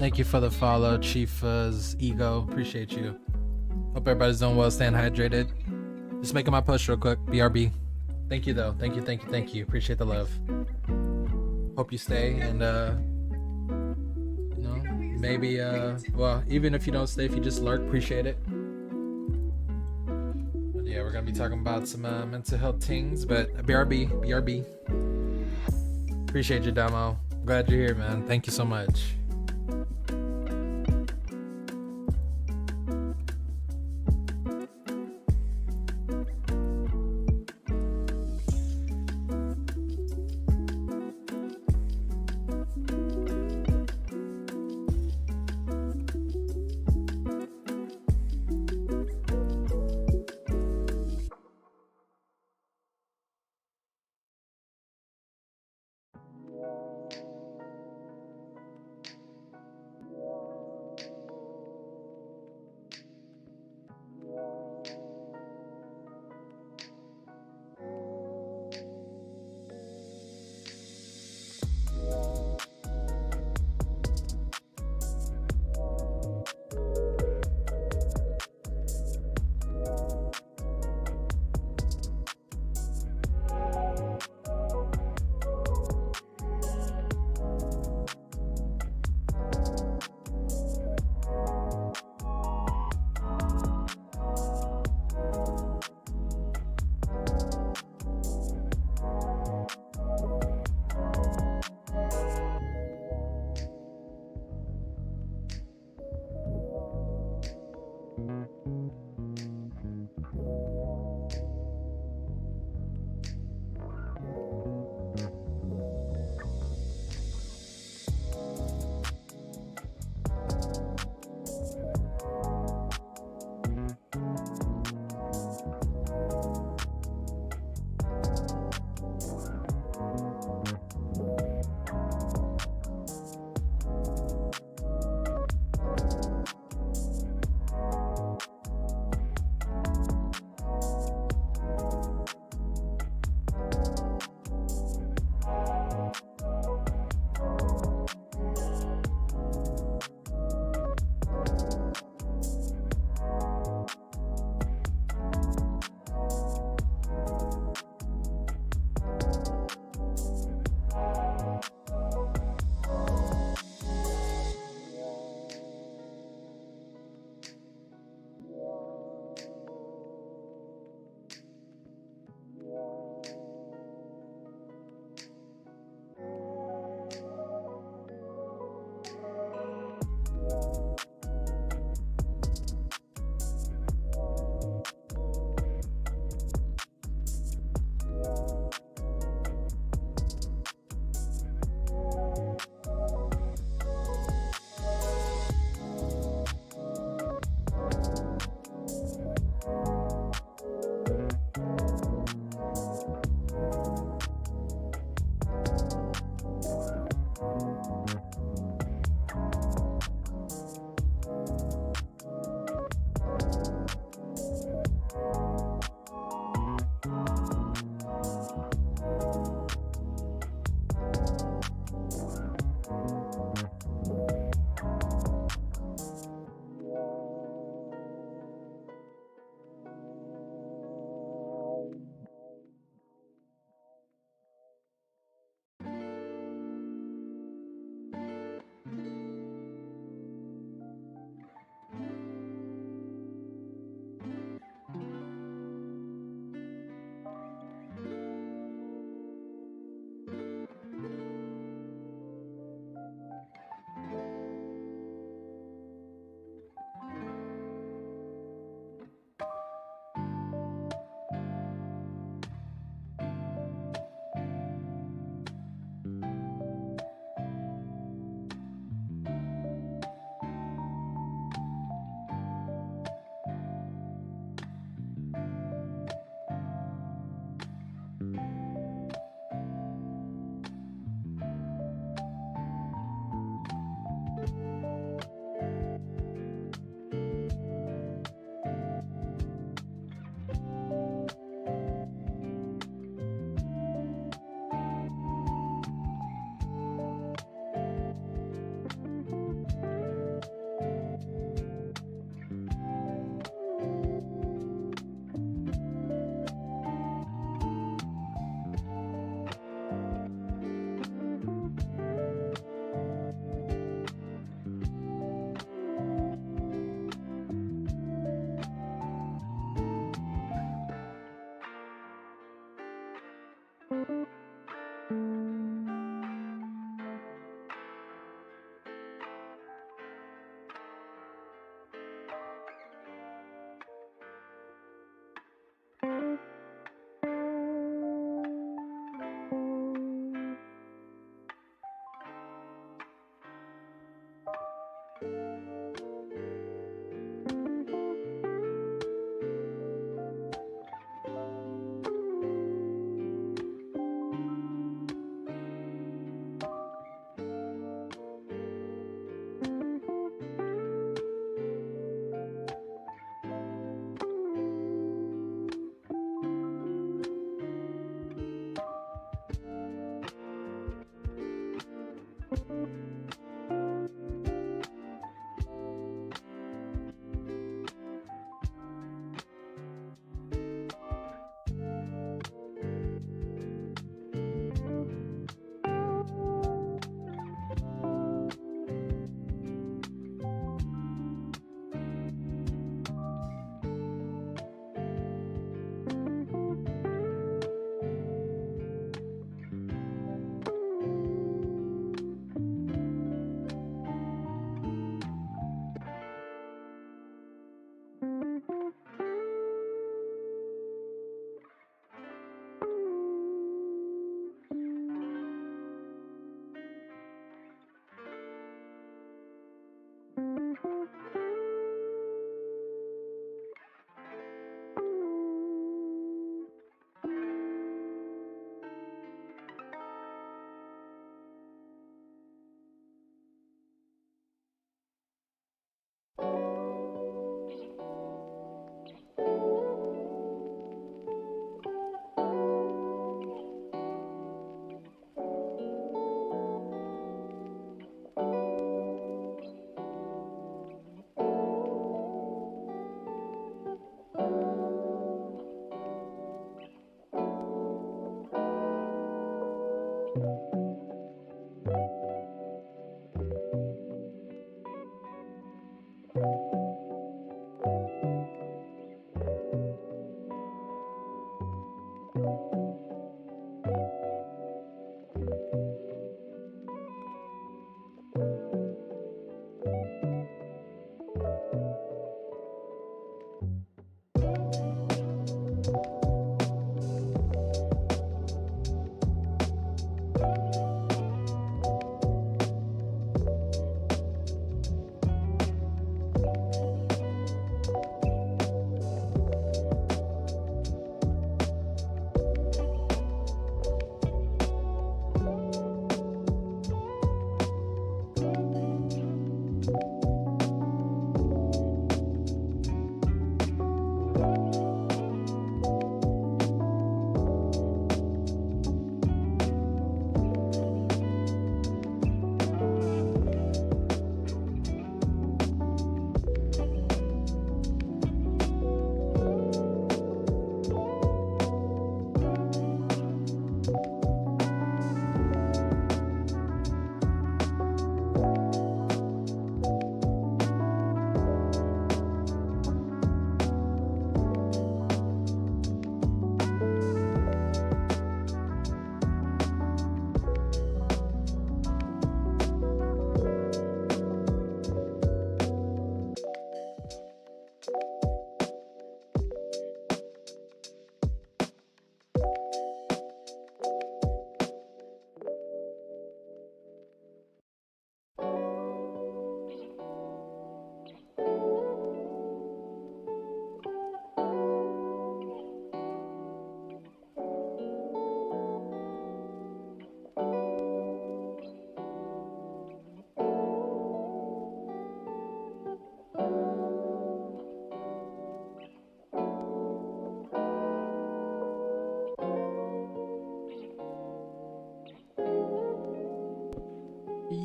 Thank you for the follow, Chief's Ego. Appreciate you. Hope everybody's doing well, staying hydrated. Just making my push real quick. BRB. Thank you though. Thank you. Appreciate the love. Hope you stay and maybe well, even if you don't stay, if you just lurk, appreciate it. But yeah, we're gonna be talking about some mental health things, but BRB. Appreciate your demo. Glad you're here, man. Thank you so much.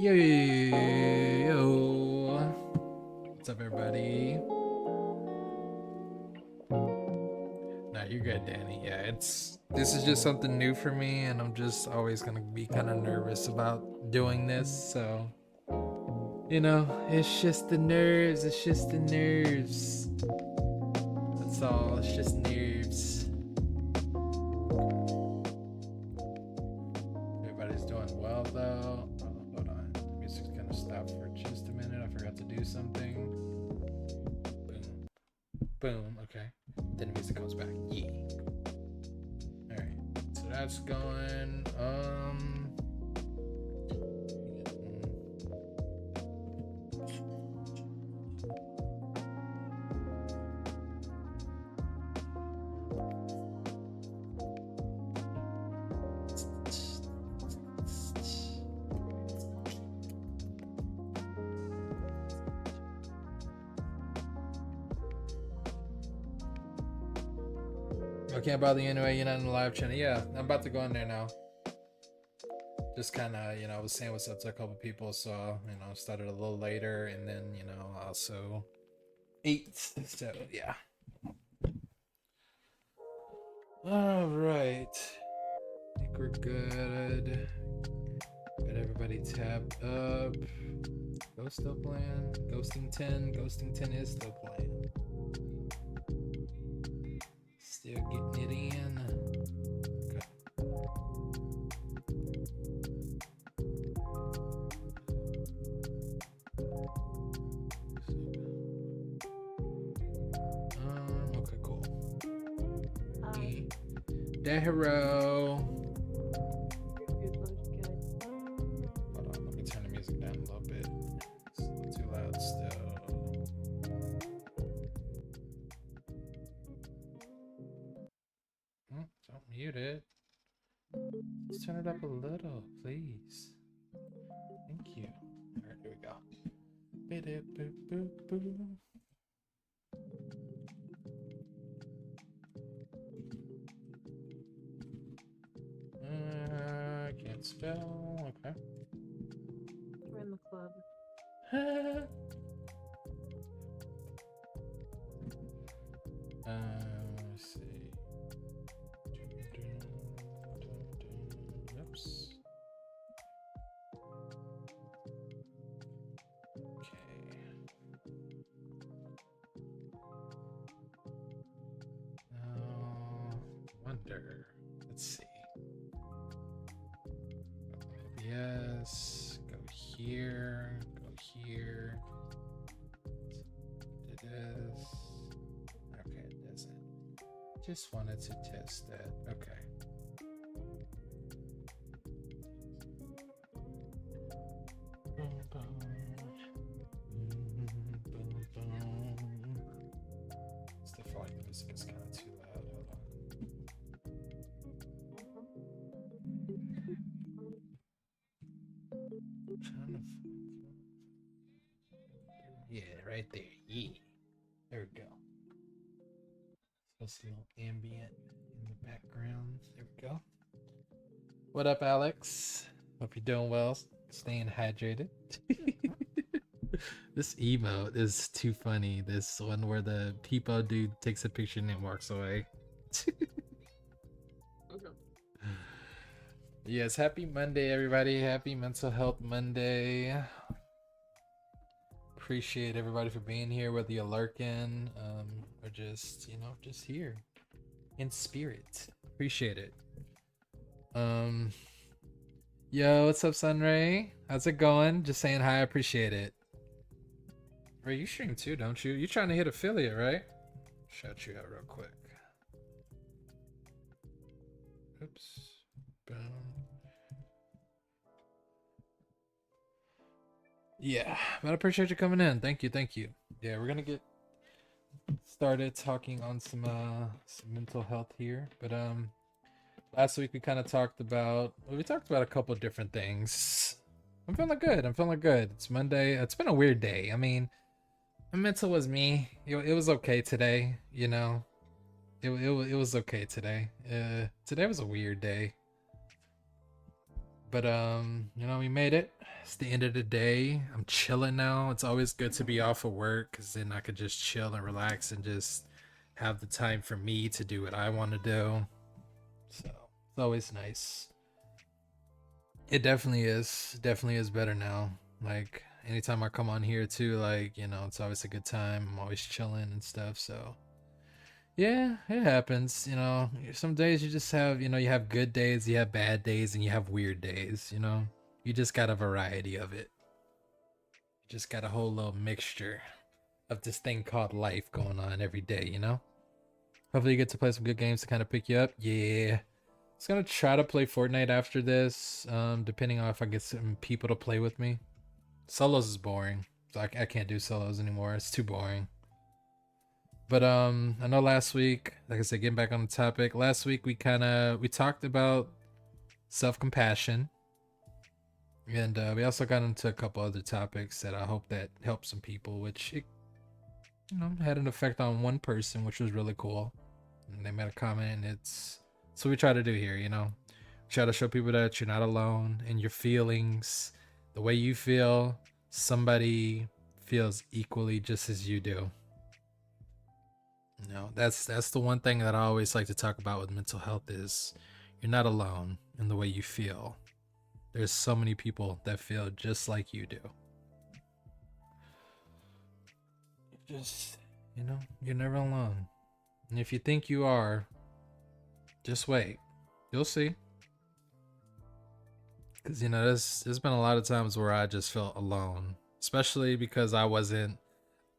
Yo, what's up, everybody? Nah, you're good, Danny. Yeah, this is just something new for me, and I'm just always gonna be kind of nervous about doing this. So, it's just the nerves. It's just the nerves. That's all. It's just nerves. Boom. Okay. Then the music comes back. Yeah. All right. So that's going. I can't bother you anyway. You're not in the live channel. Yeah, I'm about to go in there now. Just kind of, I was saying what's up to a couple people, so, started a little later, and then, also ate. So, yeah. All right. I think we're good. Got everybody tabbed up. Ghost still playing. Ghosting 10. Ghosting 10 is still playing. Still getting it in. Okay. Okay, cool. Dehero. Hold on, let me turn the music down a little bit. It's a little too loud still. Don't mute it. Let's turn it up a little, please. Thank you. All right, here we go. Can't spell. Okay. We're in the club. Let's see. Oops. Okay. Wonder. Let's see. Yes. Go here. Go here. It is. Okay, it doesn't. Just wanted to test that. Okay. Still feel like the music is kind of too loud. Hold on. Yeah, right there. Yeah. There we go. Just a little ambient in the background. There we go. What up, Alex? Hope you're doing well. Staying hydrated. This emote is too funny. This one where the people dude takes a picture and then walks away. Okay. Yes, happy Monday, everybody. Happy Mental Health Monday. Appreciate everybody for being here, whether you're lurking or just, just here in spirit. Appreciate it. Yo, what's up, Sunray? How's it going? Just saying hi. I appreciate it. Ray, you stream too, don't you? You trying to hit affiliate, right? Shout you out real quick. Oops. Boom. Yeah, but I appreciate you coming in. Thank you, thank you. Yeah, we're gonna get started talking on some mental health here. But last week we kind of talked about a couple of different things. I'm feeling good. It's Monday. It's been a weird day. I mean, my mental was me. It was okay today. It was okay today. Today was a weird day. But we made it. It's the end of the day. I'm chilling now. It's always good to be off of work because then I could just chill and relax and just have the time for me to do what I want to do. So it's always nice. It definitely is. Definitely is better now. Like anytime I come on here too, like, it's always a good time. I'm always chilling and stuff. So yeah, it happens. Some days you just have, you have good days, you have bad days, and you have weird days. You just got a variety of it. You just got a whole little mixture. of this thing called life going on every day, you know? Hopefully you get to play some good games to kind of pick you up. Yeah. I was gonna try to play Fortnite after this, depending on if I get some people to play with me. Solos is boring. So I can't do solos anymore. It's too boring. But I know last week, like I said, getting back on the topic, last week we talked about self-compassion. And we also got into a couple other topics that I hope that helped some people, which it, had an effect on one person, which was really cool. And they made a comment, and it's what we try to do here, try to show people that you're not alone in your feelings. The way you feel, somebody feels equally just as you do. That's the one thing that I always like to talk about with mental health is you're not alone in the way you feel. There's so many people that feel just like you do. Just, you're never alone. And if you think you are, just wait. You'll see. Because, there's been a lot of times where I just felt alone. Especially because I wasn't...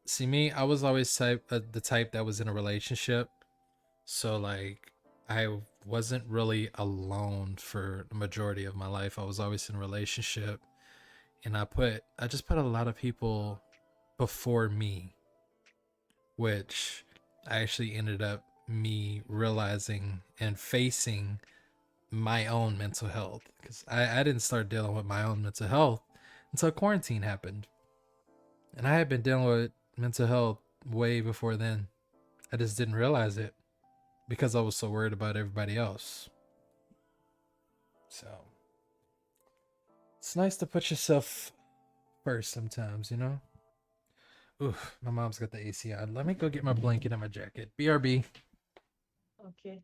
See, me, I was always the type that was in a relationship. So, like, I wasn't really alone for the majority of my life. I was always in a relationship. And I just put a lot of people before me. Which I actually ended up me realizing and facing my own mental health, because I didn't start dealing with my own mental health until quarantine happened, and I had been dealing with mental health way before then. I just didn't realize it because I was so worried about everybody else. So it's nice to put yourself first sometimes, Ooh, my mom's got the AC on. Let me go get my blanket and my jacket. BRB. Okay.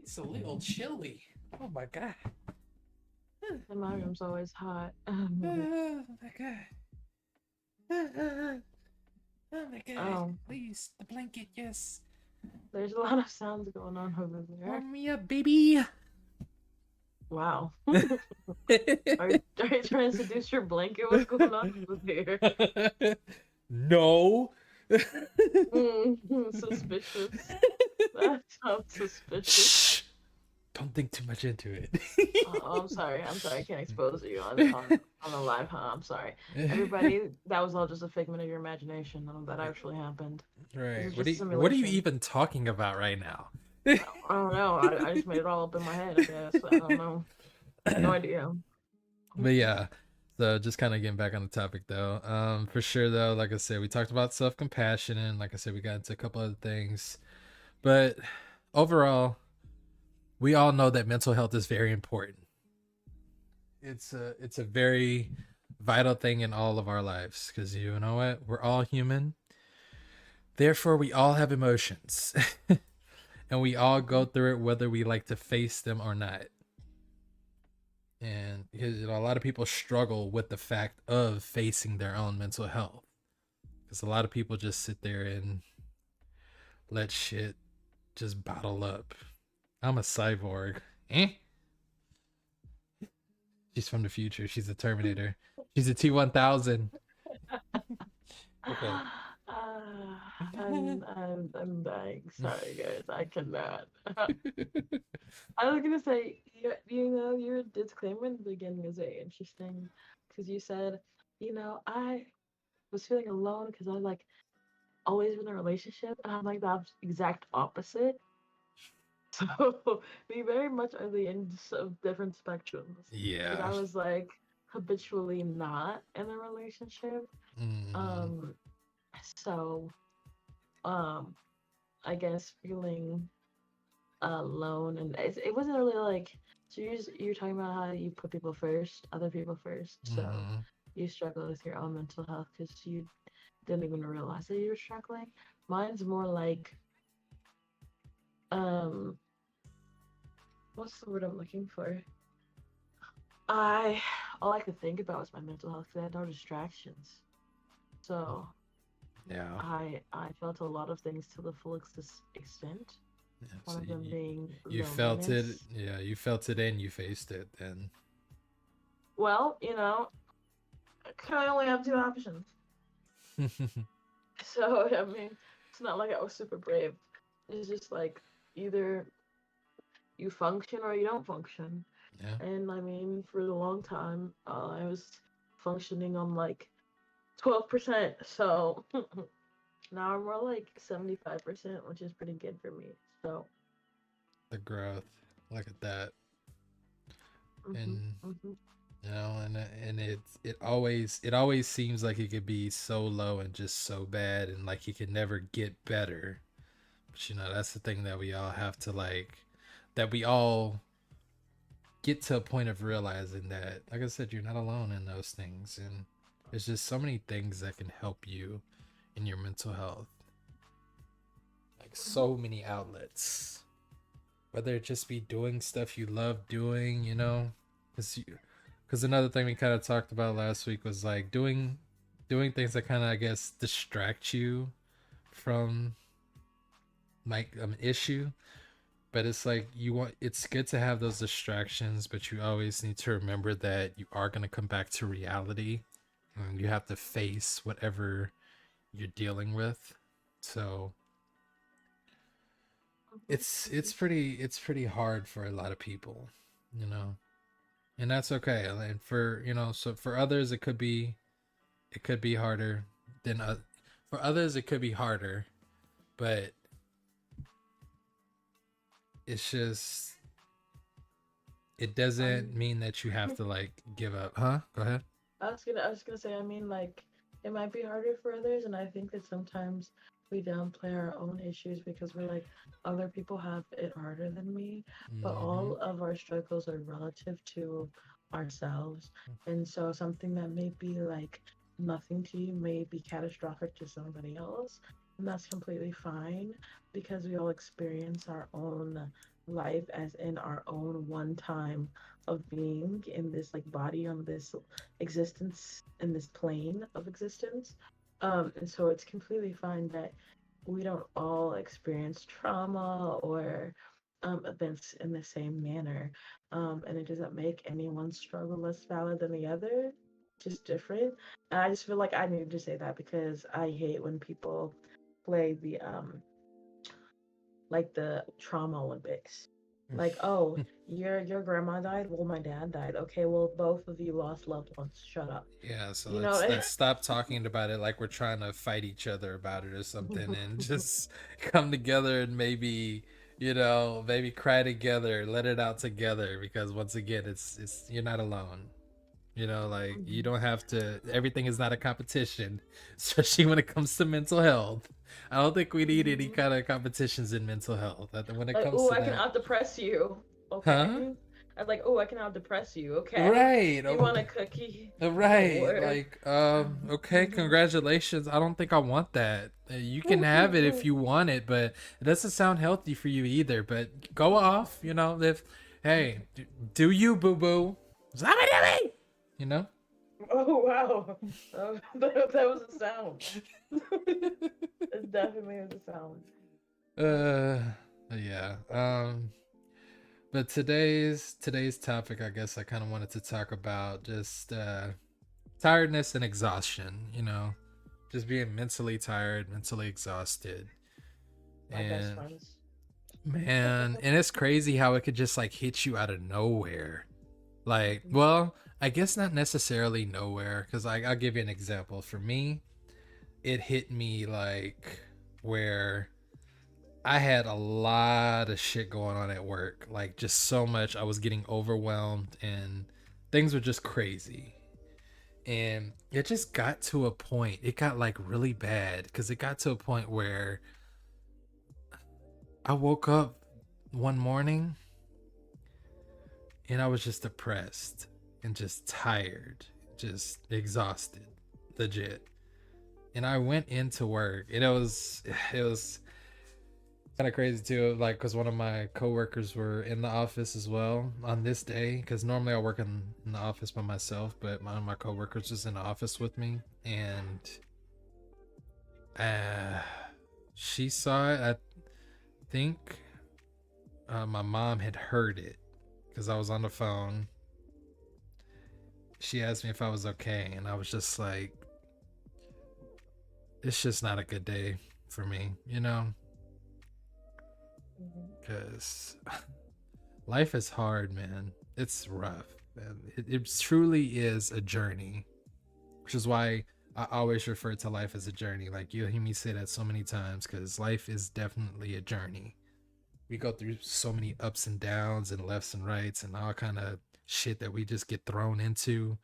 It's a little chilly. Oh my god. And my room's always hot. Oh my god. Oh my god. Please, the blanket, yes. There's a lot of sounds going on over there. Warm me up, baby. Wow. Are you trying to seduce your blanket? What's going on over there? No. Suspicious. That sounds suspicious. Shh. Don't think too much into it. Oh, I'm sorry. I can't expose you on a live. I'm sorry. Everybody, that was all just a figment of your imagination. None of that actually happened. Right. What are you even talking about right now? I don't know. I just made it all up in my head, I guess. I don't know. No idea. But yeah. So just kind of getting back on the topic though. For sure though, like I said, we talked about self-compassion, and like I said, we got into a couple other things. But overall, we all know that mental health is very important. It's a very vital thing in all of our lives, because you know what? We're all human. Therefore, we all have emotions. And we all go through it whether we like to face them or not. And because a lot of people struggle with the fact of facing their own mental health. Because a lot of people just sit there and let shit just bottle up. I'm a cyborg. She's from the future. She's a Terminator. She's a T-1000. Okay. I'm dying. Sorry, guys. I cannot. I was gonna say, your disclaimer in the beginning is very interesting, because you said, I was feeling alone because I like always been in a relationship, and I'm like the exact opposite. So we very much are the ends of different spectrums. Yeah. Because I was like habitually not in a relationship. Mm. So I guess feeling alone, and it wasn't really like, so you're talking about how you put people first, other people first. So you struggle with your own mental health because you didn't even realize that you were struggling. Mine's more like, um, what's the word I'm looking for? I all I could think about was my mental health because I had no distractions. So Yeah. I felt a lot of things to the full extent. Yeah. One So of them being you felt it. loneliness. Yeah. You felt it and you faced it. And Well, I kind of only have two options. So I mean, it's not like I was super brave. It's just like either you function or you don't function. yeah. And I mean, for a long time, I was functioning on like 12%. So now I'm more like 75%, which is pretty good for me. So, The growth. Look at that. hmm And hmm and it always seems like it could be so low and just so bad and like it could never get better. But that's the thing that we all have to that we all get to a point of realizing that, like I said, you're not alone in those things, and there's just so many things that can help you in your mental health, like so many outlets, whether it just be doing stuff you love doing, because another thing we kind of talked about last week was like doing things that kind of, I guess, distract you from like an issue. But it's like it's good to have those distractions, but you always need to remember that you are going to come back to reality and you have to face whatever you're dealing with. So it's pretty hard for a lot of people, you know. And that's okay. And so for others it could be harder than for others it could be harder, but it's just it doesn't um, mean that you have to like give up. Huh? Go ahead. I was gonna say, I mean, like, it might be harder for others, and I think that sometimes we downplay our own issues because we're like, other people have it harder than me, but Mm-hmm. all of our struggles are relative to ourselves, and so something that may be like nothing to you may be catastrophic to somebody else, and that's completely fine because we all experience our own life as in our own one time of being in this like body on this existence in this plane of existence. And so it's completely fine that we don't all experience trauma or events in the same manner. And it doesn't make anyone's struggle less valid than the other, just different. And I just feel like I needed to say that because I hate when people play the like the trauma Olympics. Like, oh, your grandma died. Well, my dad died. Okay, well, both of you lost loved ones. Shut up. Yeah, so You let's know. let's stop talking about it like we're trying to fight each other about it or something, and just come together and maybe cry together, let it out together, because once again, it's you're not alone. Like you don't have to. Everything is not a competition, especially when it comes to mental health. I don't think we need any kind of competitions in mental health. When it Like, comes oh, to I can that, out depress you. huh? Okay. I was like, oh, I can out depress you. Okay. Right. You want a cookie? Right. Or Like, okay, congratulations. I don't think I want that. You can have it if you want it, but it doesn't sound healthy for you either. But go off, if, hey, do you, boo boo? Somebody do me! You know? oh wow, that was a sound. It definitely was a sound. Uh, yeah. But today's topic, I guess I kind of wanted to talk about just tiredness and exhaustion, just being mentally tired, mentally exhausted. My best And friends. man, and it's crazy how it could just like hit you out of nowhere. Like, well, I guess not necessarily nowhere, because I'll give you an example. For me, it hit me like where I had a lot of shit going on at work, like just so much. I was getting overwhelmed and things were just crazy. And it just got to a point, it got like really bad because it got to a point where I woke up one morning and I was just depressed and just tired, just exhausted, legit. And I went into work, and it was kind of crazy too, like because one of my coworkers were in the office as well on this day. Because normally I work in the office by myself, but one of my coworkers was in the office with me, and uh, she saw it. I think my mom had heard it because I was on the phone. She asked me if I was okay, and I was just like, it's just not a good day for me, you know? Because life is hard, man. It's rough. Man. It truly is a journey, which is why I always refer to life as a journey. Like, you'll hear me say that so many times because life is definitely a journey. We go through so many ups and downs and lefts and rights and all kind of shit that we just get thrown into.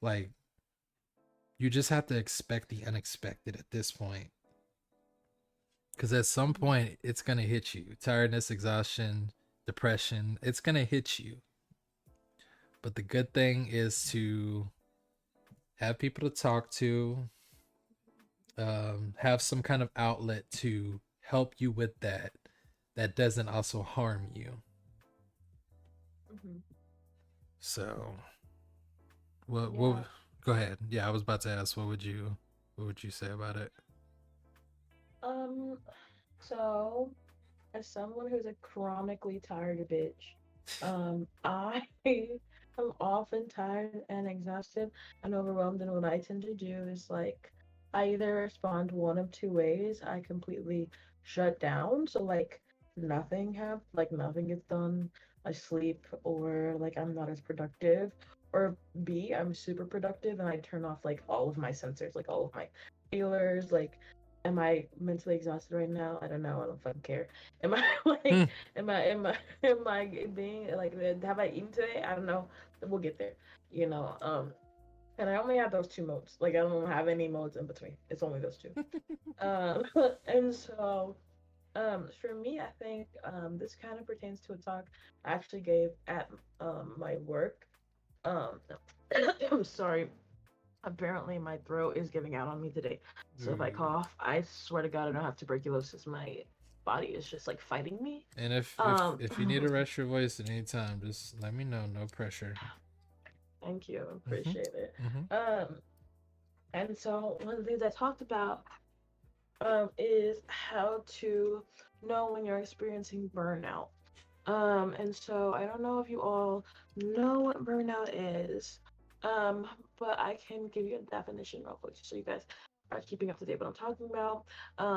Like, you just have to expect the unexpected at this point. Because at some point, it's going to hit you. Tiredness, exhaustion, depression, it's going to hit you. But the good thing is to have people to talk to, have some kind of outlet to help you with that doesn't also harm you. So, what go ahead. Yeah, I was about to ask, what would you say about it? So as someone who's a chronically tired bitch, I am often tired and exhausted and overwhelmed. And what I tend to do is like, I either respond one of two ways. I completely shut down, so like nothing gets done. I sleep, or like I'm not as productive. Or B, I'm super productive and I turn off like all of my sensors, like all of my feelers, like am I mentally exhausted right now? I don't know. I don't fucking care. Am I like, am I being like, have I eaten today? I don't know. We'll get there, you know. And I only have those two modes. Like, I don't have any modes in between. It's only those two. Um, and so, for me, I think this kind of pertains to a talk I actually gave at my work. Um, I'm sorry. Apparently, my throat is giving out on me today. So if I cough, I swear to God, I don't have tuberculosis. My body is just like fighting me. And if you need to rest your voice at any time, just let me know. No pressure. Thank you, Mm-hmm. appreciate it. Mm-hmm. And so one of the things I talked about is how to know when you're experiencing burnout. And so I don't know if you all know what burnout is, um, but I can give you a definition real quick so you guys are keeping up to date what I'm talking about.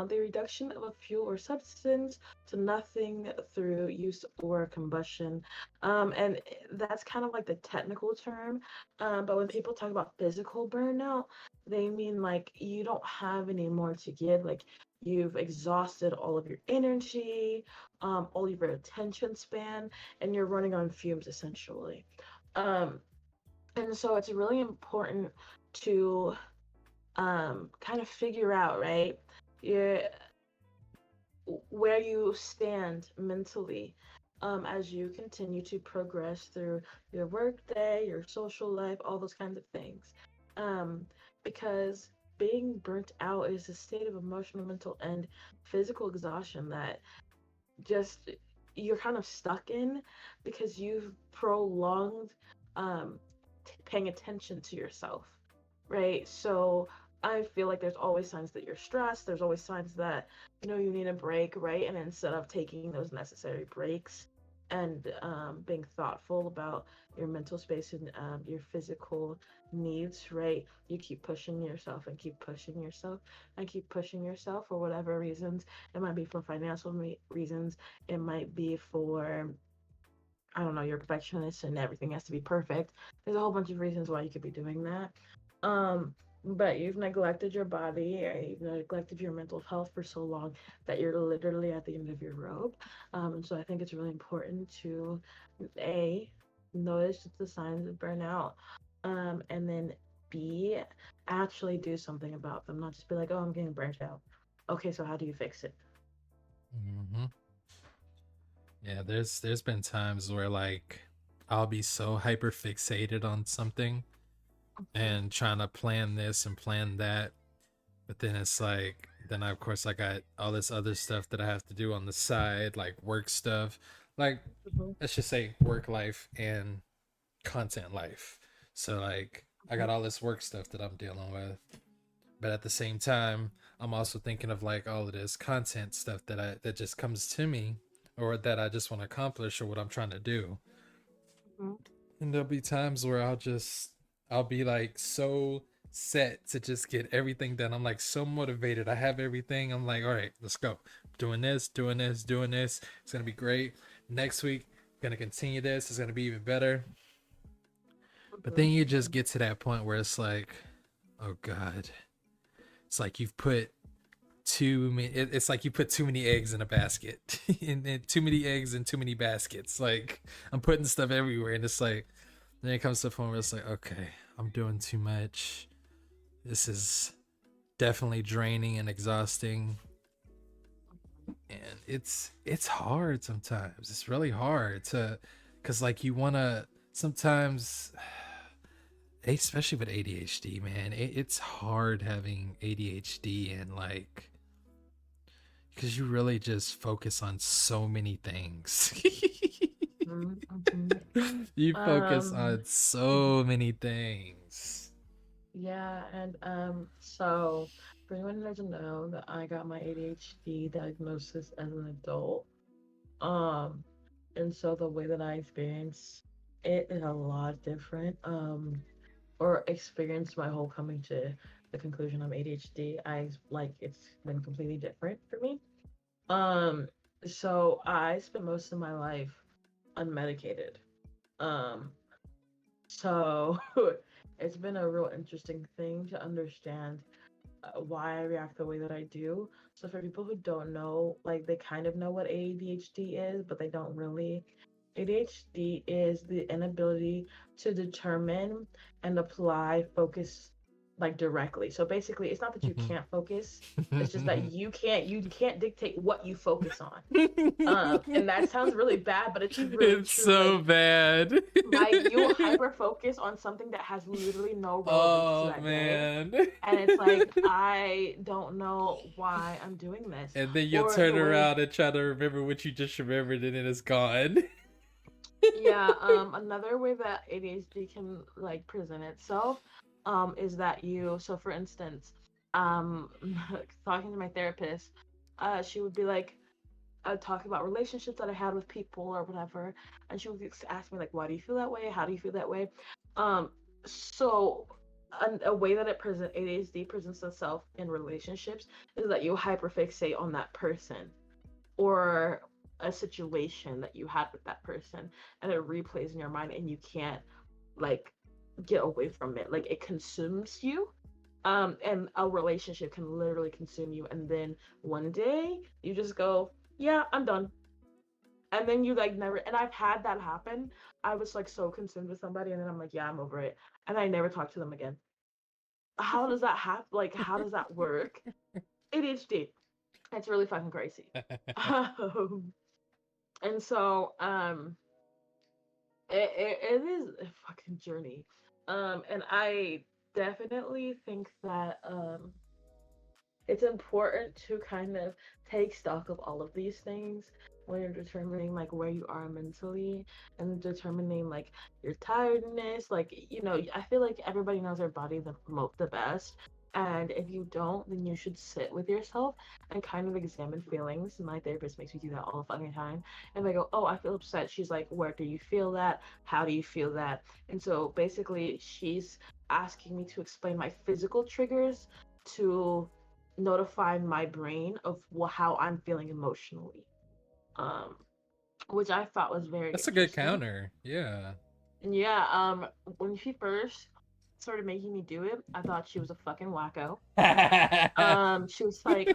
The reduction of a fuel or substance to nothing through use or combustion. And that's kind of like the technical term. But when people talk about physical burnout, they mean like you don't have any more to give. Like you've exhausted all of your energy, all of your attention span, and you're running on fumes essentially. Um, and so it's really important to kind of figure out, right, your, where you stand mentally as you continue to progress through your workday, your social life, all those kinds of things. Um, because being burnt out is a state of emotional, mental, and physical exhaustion that just you're kind of stuck in because you've prolonged paying attention to yourself, right? So I feel like there's always signs that you're stressed. There's always signs that you need a break, right? And instead of taking those necessary breaks and being thoughtful about your mental space and your physical needs, right? You keep pushing yourself and keep pushing yourself and keep pushing yourself for whatever reasons. It might be for financial reasons. It might be for, I don't know, you're a perfectionist and everything has to be perfect. There's a whole bunch of reasons why you could be doing that. Um, but you've neglected your body, or you've neglected your mental health for so long that you're literally at the end of your rope. And so I think it's really important to A, notice the signs of burnout, and then B, actually do something about them, not just be like, oh, I'm getting burnt out. Okay, so how do you fix it? Mm-hmm. Yeah, there's been times where like I'll be so hyper fixated on something and trying to plan this and plan that. But then it's like, then I, of course, I got all this other stuff that I have to do on the side, like work stuff, like Mhm, let's just say work life and content life. So like, I got mhm, all this work stuff that I'm dealing with, but at the same time, I'm also thinking of like all of this content stuff that just comes to me, or that I just want to accomplish, or what I'm trying to do. mhm. And there'll be times where I'll be like so set to just get everything done. I'm like so motivated. I have everything. I'm like, all right, let's go. Doing this, doing this, doing this. It's gonna be great. Next week, gonna continue this. It's gonna be even better. But then Mhm, you just mhm. get to that point where it's like, oh God. It's like you've put too many it's like you put too many eggs in a basket. And too many eggs in too many baskets. Like I'm putting stuff everywhere, and it's like then it comes to the point where it's like, okay, I'm doing too much. This is definitely draining and exhausting. And it's hard sometimes. It's really hard to, because like you want to sometimes, especially with ADHD, man, it's hard having ADHD, and like, because you really just focus on so many things. Mhm, mhm. You focus Um, on so many things. yeah, and so for anyone who doesn't know that I got my ADHD diagnosis as an adult. Um, and so the way that I experience it is a lot different. Or experienced my whole coming to the conclusion I'm ADHD. I like it's been completely different for me. Um, so I spent most of my life unmedicated. Um, so it's been a real interesting thing to understand why I react the way that I do. So for people who don't know, like they kind of know what ADHD is, but they don't really. ADHD is the inability to determine and apply focus like directly. So basically, it's not that you can't focus; it's just that you can't dictate what you focus on. And that sounds really bad, but it's really It's true. so bad. Like you'll hyper focus on something that has literally no relevance to Oh that day, man. and it's like I don't know why I'm doing this, And then you'll or turn the way. around and try to remember what you just remembered, and then it's gone. Yeah, another way that ADHD can like present itself is that you, so for instance, um talking to my therapist, she would be like talking about relationships that I had with people or whatever, and she would ask me like, why do you feel that way, how do you feel that way? um so a way that ADHD presents itself in relationships is that you hyperfixate on that person or a situation that you had with that person, and it replays in your mind and you can't like get away from it. Like it consumes you. And a relationship can literally consume you, and then one day you just go, yeah, I'm done. And then you like never, and I've had that happen. I was like so consumed with somebody, and then I'm like, yeah, I'm over it, and I never talk to them again. How does that happen? Like how does that work? ADHD. It's really fucking crazy. um, and so it is a fucking journey. And I definitely think that it's important to kind of take stock of all of these things when you're determining like where you are mentally and determining like your tiredness. Like, I feel like everybody knows their body the best. And if you don't, then you should sit with yourself and kind of examine feelings. My therapist makes me do that all the fucking time. And I go, oh, I feel upset. She's like, where do you feel that? How do you feel that? And so basically, she's asking me to explain my physical triggers to notify my brain of how I'm feeling emotionally, um, which I thought was very That's a good interesting. counter. Yeah. And yeah, when she first started making me do it, I thought she was a fucking wacko. She was like,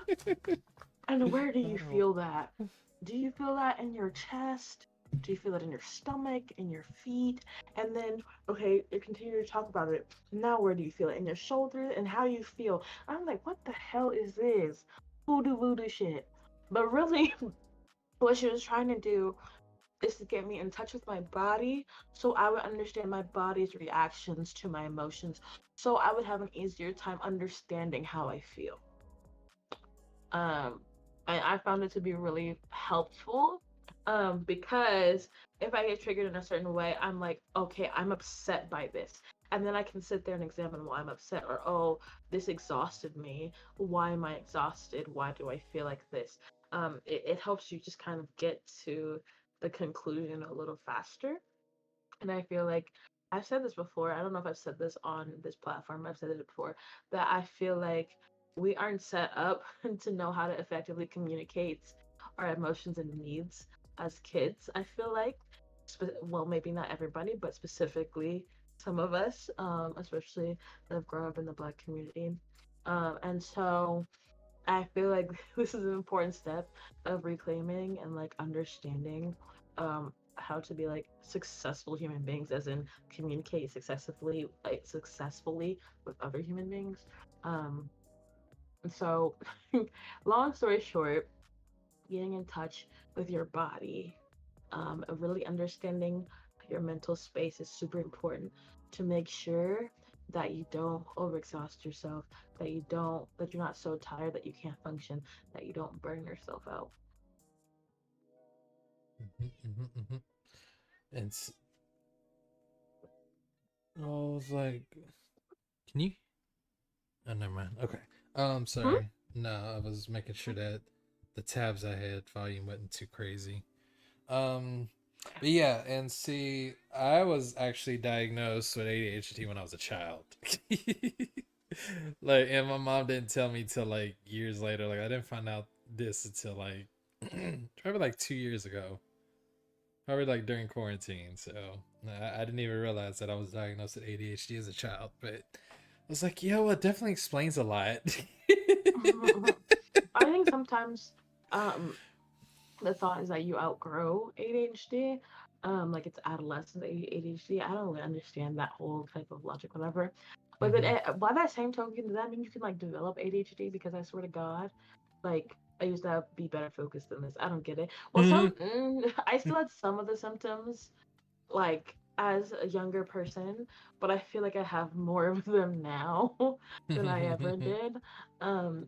and where do you Oh. feel that? Do you feel that in your chest? Do you feel it in your stomach, in your feet? And then, okay, you continue to talk about it. Now, where do you feel it? In your shoulders? And how you feel? I'm like, what the hell is this? Voodoo voodoo shit. But really, what she was trying to do is to get me in touch with my body so I would understand my body's reactions to my emotions. So I would have an easier time understanding how I feel. Um, and I found it to be really helpful because if I get triggered in a certain way, I'm like, okay, I'm upset by this. And then I can sit there and examine why I'm upset, or oh, this exhausted me. Why am I exhausted? Why do I feel like this? It helps you just kind of get to the conclusion a little faster. And I feel like I've said this before. I don't know if I've said this on this platform. I've said it before that I feel like we aren't set up to know how to effectively communicate our emotions and needs as kids. I feel like, well, maybe not everybody, but specifically some of us, especially that have grown up in the Black community. And so I feel like this is an important step of reclaiming and like understanding how to be like successful human beings, as in communicate successfully with other human beings. Um, and so, long story short, getting in touch with your body, really understanding your mental space is super important to make sure that you don't overexhaust yourself, that you're not so tired that you can't function, that you don't burn yourself out. And I was like, can you? Oh, never mind. Okay. Hmm? Sorry. No, I was making sure that the tabs I had volume wasn't too crazy. Um, but yeah, and see, I was actually diagnosed with ADHD when I was a child. Like, and my mom didn't tell me till like years later. Like, I didn't find out this until like probably like 2 years ago. Probably like during quarantine. So I didn't even realize that I was diagnosed with ADHD as a child. But I was like, yeah, well, it definitely explains a lot. I think sometimes um, the thought is that you outgrow ADHD. Like it's adolescent ADHD. I don't really understand that whole type of logic, whatever. But then, Mhm. by that same token, does that mean you can like develop ADHD? Because I swear to God, like I used to be better focused than this. I don't get it. Well, I still had some of the symptoms like as a younger person, but I feel like I have more of them now than I ever did. Um,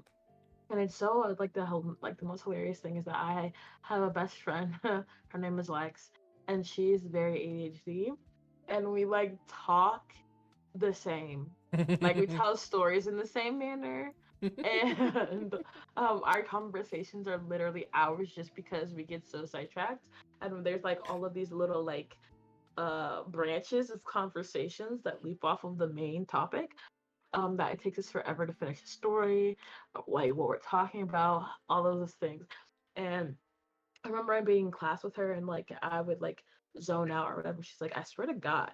and it's so like the most hilarious thing is that I have a best friend. Her name is Lex, and she's very ADHD, and we like talk the same. Like we tell stories in the same manner, and our conversations are literally hours just because we get so sidetracked. And there's like all of these little like branches of conversations that leap off of the main topic, that it takes us forever to finish the story, like what we're talking about, all of those things. And I remember I being in class with her and like I would like zone out or whatever. She's like, I swear to God,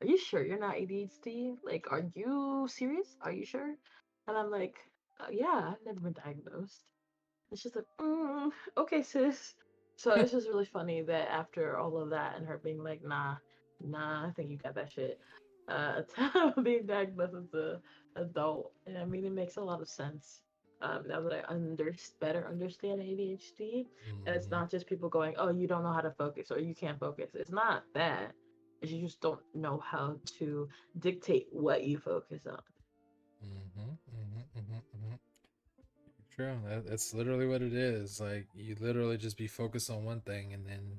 are you sure you're not ADHD? Like, are you serious? Are you sure? And I'm like, yeah, I've never been diagnosed. And she's like, okay, sis. So it's just really funny that after all of that and her being like, nah, I think you got that shit. Being diagnosed as a adult, and I mean, it makes a lot of sense. Now that I better understand ADHD, and it's Mhm. not just people going, "Oh, you don't know how to focus," or "You can't focus." It's not that. It's you just don't know how to dictate what you focus on. Mhm. Mhm. Mhm. Mhm. True. That's literally what it is. Like you literally just be focused on one thing, and then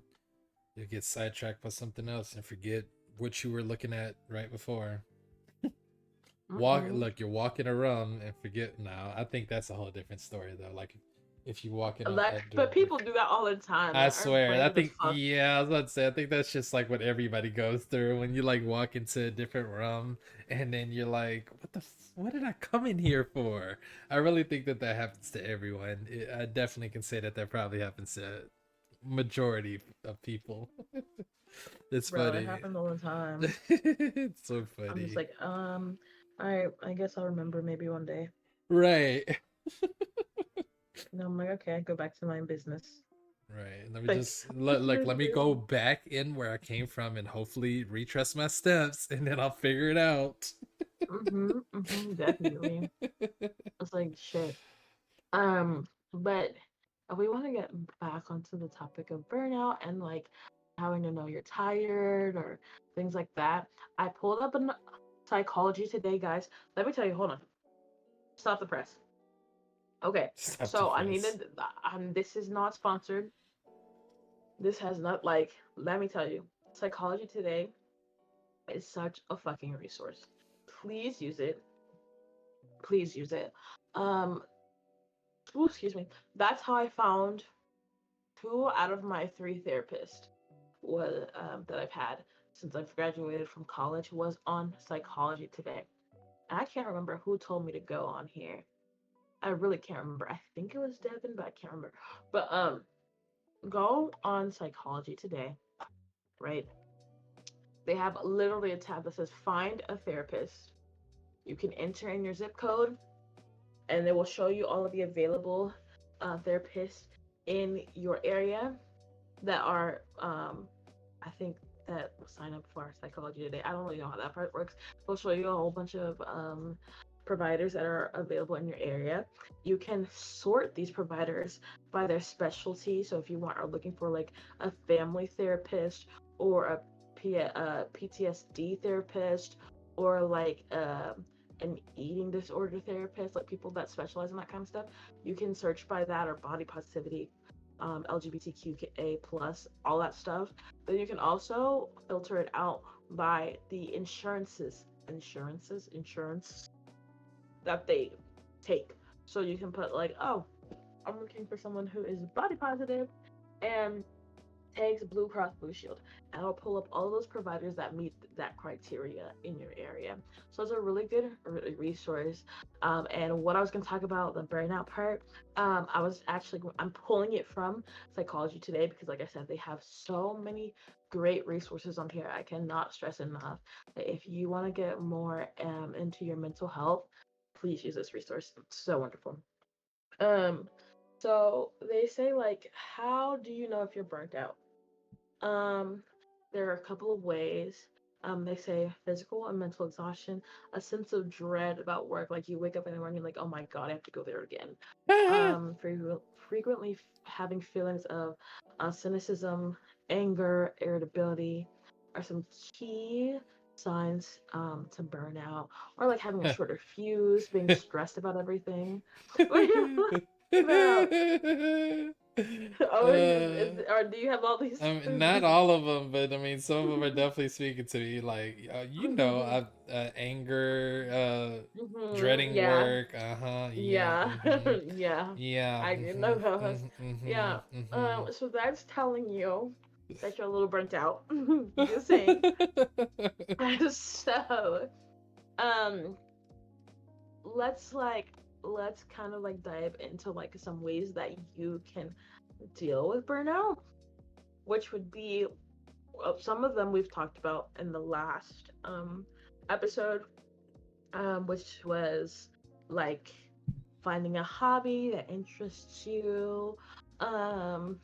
you get sidetracked by something else and forget what you were looking at right before. Mm-mm. Look, you're walking around and forget. Now, I think that's a whole different story though. Like if you walking up Like, at but doing people do that all the time. I Like, our swear. I brains are think, fucked. yeah, I was about to say, I think that's just like what everybody goes through when you like walk into a different room and then you're like, what did I come in here for? I really think that that happens to everyone. I definitely can say that that probably happens to majority of people. It's Bro, it funny. happens all the time. It's so I'm just funny. like, all right, I guess I'll remember maybe one day. Right. And I'm like, okay, go back to my business. Right. Let me Like, just let me go literally. back in where I came from and hopefully retrace my steps and then I'll figure it out. Definitely. It's like shit. But we want to get back onto the topic of burnout and like having to know you're tired or things like that. I pulled up in Psychology Today, guys. Let me tell you, hold on. Stop the press. Okay, Stop the so I press. needed, this is not sponsored. This has not, like, let me tell you, Psychology Today is such a fucking resource. Please use it. Please use it. Um, ooh, excuse me. That's how I found 2 out of my 3 therapists was that I've had since I've graduated from college was on Psychology Today. And I can't remember who told me to go on here. I really can't remember. I think it was Devin, but I can't remember. But go on Psychology Today, right? They have literally a tab that says find a therapist. You can enter in your zip code, and they will show you all of the available therapists in your area that are I think that will sign up for Psychology Today. I don't really know how that part works. They'll show you a whole bunch of providers that are available in your area. You can sort these providers by their specialty. So if you are looking for like a family therapist or a PTSD therapist or like an eating disorder therapist, like people that specialize in that kind of stuff, you can search by that, or body positivity, LGBTQA plus, all that stuff. Then you can also filter it out by the insurance that they take. So you can put like, oh, I'm looking for someone who is body positive and takes Blue Cross Blue Shield, and it'll pull up all those providers that meet that criteria in your area. So it's a really good resource. And what I was going to talk about, the burnout part, I'm pulling it from Psychology Today because, like I said, they have so many great resources on here. I cannot stress enough that if you want to get more into your mental health, please use this resource. It's so wonderful. Um, so they say, like, how do you know if you're burnt out? Um, there are a couple of ways. They say physical and mental exhaustion, a sense of dread about work, like you wake up in the morning, like, oh my god, I have to go there again. Frequently having feelings of cynicism, anger, irritability are some key signs to burnout, or like having a shorter fuse, being stressed about everything. What are you laughing about? Oh, or do you have all these? Not all of them, but I mean, some of them are definitely speaking to me. Like, anger, dreading Yeah, work. Yeah. yeah, yeah. Yeah. I get know those. Yeah. Mm-hmm. So that's telling you that you're a little burnt out. Just saying. So, um, let's like let's kind of like dive into like some ways that you can deal with burnout, which would be, well, some of them we've talked about in the last episode, which was like finding a hobby that interests you. Um,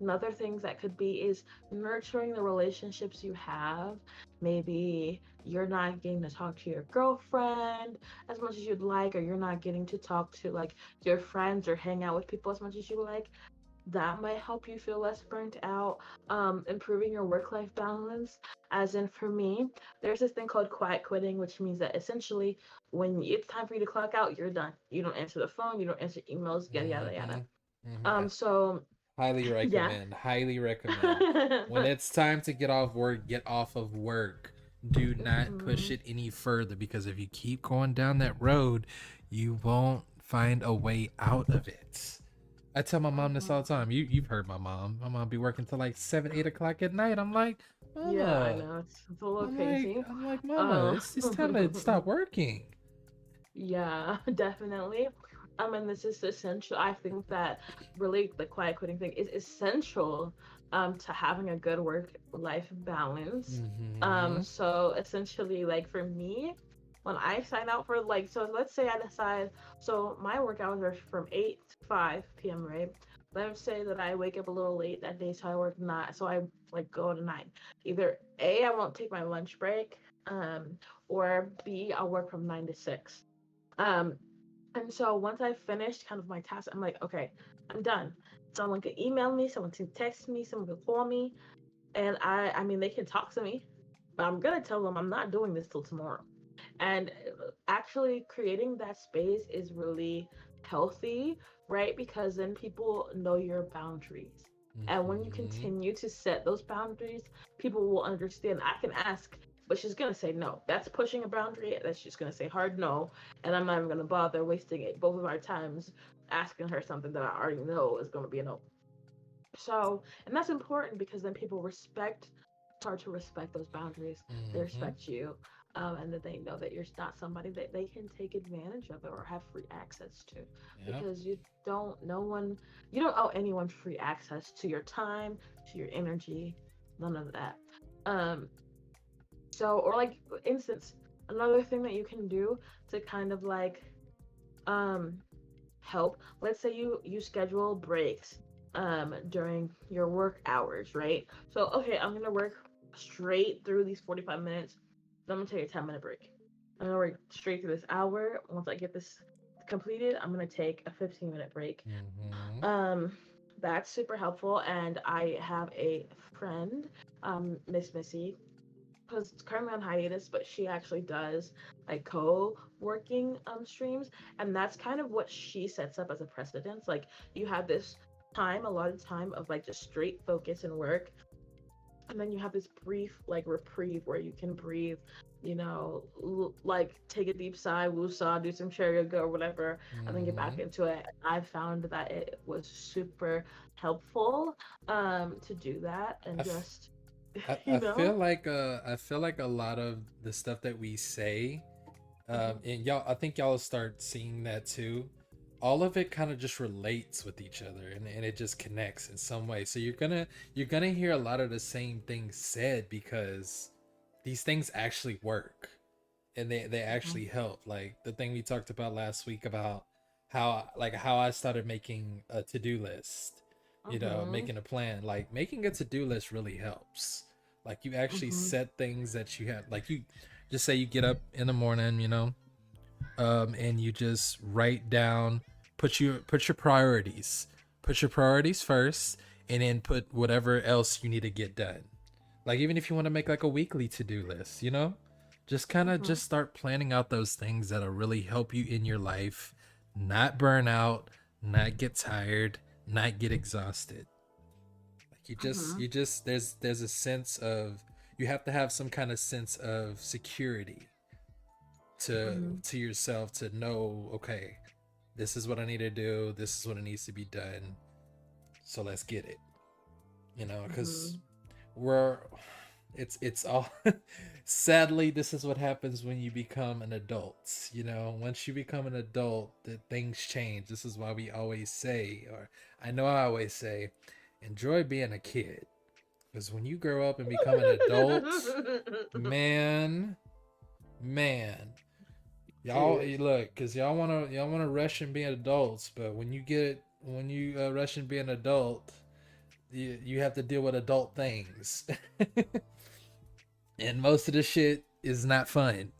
Another things that could be is nurturing the relationships you have. Maybe you're not getting to talk to your girlfriend as much as you'd like, or you're not getting to talk to like your friends or hang out with people as much as you like. That might help you feel less burnt out. Improving your work-life balance, as in for me, there's this thing called quiet quitting, which means that essentially when it's time for you to clock out, you're done. You don't answer the phone, you don't answer emails, yada yada Mm-hmm. yada. Mm-hmm. So Highly yeah. recommend. Highly recommend. When it's time to get off work, get off of work. Do not push Mhm. it any further, because if you keep going down that road, you won't find a way out of it. I tell my mom this all the Mhm. time. You've heard my mom. My mom be working till like 7, 8 o'clock at night. I'm like, Yeah, I Mama. know it's a little I'm like crazy. I'm like, Mama, Uh, it's time to stop working. yeah, definitely. And this is essential. I think that really the quiet quitting thing is essential to having a good work-life balance. Mm-hmm. So essentially, like for me, when I sign out for like, so let's say I decide, so my work hours are from 8 to 5 p.m., right? Let's say that I wake up a little late that day, so I work 9, so I like go to 9. Either A, I won't take my lunch break, or B, I'll work from 9 to 6. Um, and so once I finished kind of my task, I'm like, okay, I'm done. Someone could email me, someone could text me, someone could call me. And I mean, they can talk to me, but I'm gonna tell them I'm not doing this till tomorrow. And actually creating that space is really healthy, right? Because then people know your boundaries. And when you Mm-hmm. continue to set those boundaries, people will understand. I can ask, but she's gonna say no. That's pushing a boundary. That she's gonna say hard no, and I'm not even gonna bother wasting it both of our times asking her something that I already know is gonna be a no. So, and that's important because then people start to respect those boundaries. They Mm-hmm. respect you, and that they know that you're not somebody that they can take advantage of or have free access to, Yep. because no one, you don't owe anyone free access to your time, to your energy, none of that. Um, so, or like, for instance, another thing that you can do to kind of like, um, help. Let's say you schedule breaks during your work hours, right? So okay, I'm gonna work straight through these 45 minutes. Then I'm gonna take a 10-minute break. I'm gonna work straight through this hour. Once I get this completed, I'm gonna take a 15-minute break. Mm-hmm. Um, that's super helpful. And I have a friend, Miss Missy, who's currently on hiatus, but she actually does like co-working streams, and that's kind of what she sets up as a precedence. Like you have this time, a lot of time of like just straight focus and work, and then you have this brief like reprieve where you can breathe, like take a deep sigh, woosah, do some chair yoga or whatever, and then get Mm-hmm. back into it. I found that it was super helpful to do that I, and f- just I you feel know. like I feel like a lot of the stuff that we say, Mhm. and y'all, I think y'all will start seeing that too. All of it kind of just relates with each other, and it just connects in some way. So you're gonna hear a lot of the same things said because these things actually work, and they Mhm. actually help. Like the thing we talked about last week about how I started making a to-do list, Mhm. making a plan. Like making a to-do list really helps. Like you actually Mhm. set things that you have, like you just say you get up in the morning, and you just write down, put your priorities first, and then put whatever else you need to get done. Like even if you want to make like a weekly to-do list, just kind of Mhm. just start planning out those things that'll really help you in your life, not burn out, not get tired, not get exhausted. Like Mhm. you just there's a sense of, you have to have some kind of sense of security Mhm. to yourself to know, okay, this is what I need to do, this is what it needs to be done, so let's get it. Because Mhm. we're it's all sadly, this is what happens when you become an adult. Once you become an adult, that things change. This is why we always say, or I know I always say, enjoy being a kid, because when you grow up and become an adult, man, man, y'all Dude. look, because y'all want to rush and be adults, but when you rush and be an adult, you have to deal with adult things. And most of the shit is not fun.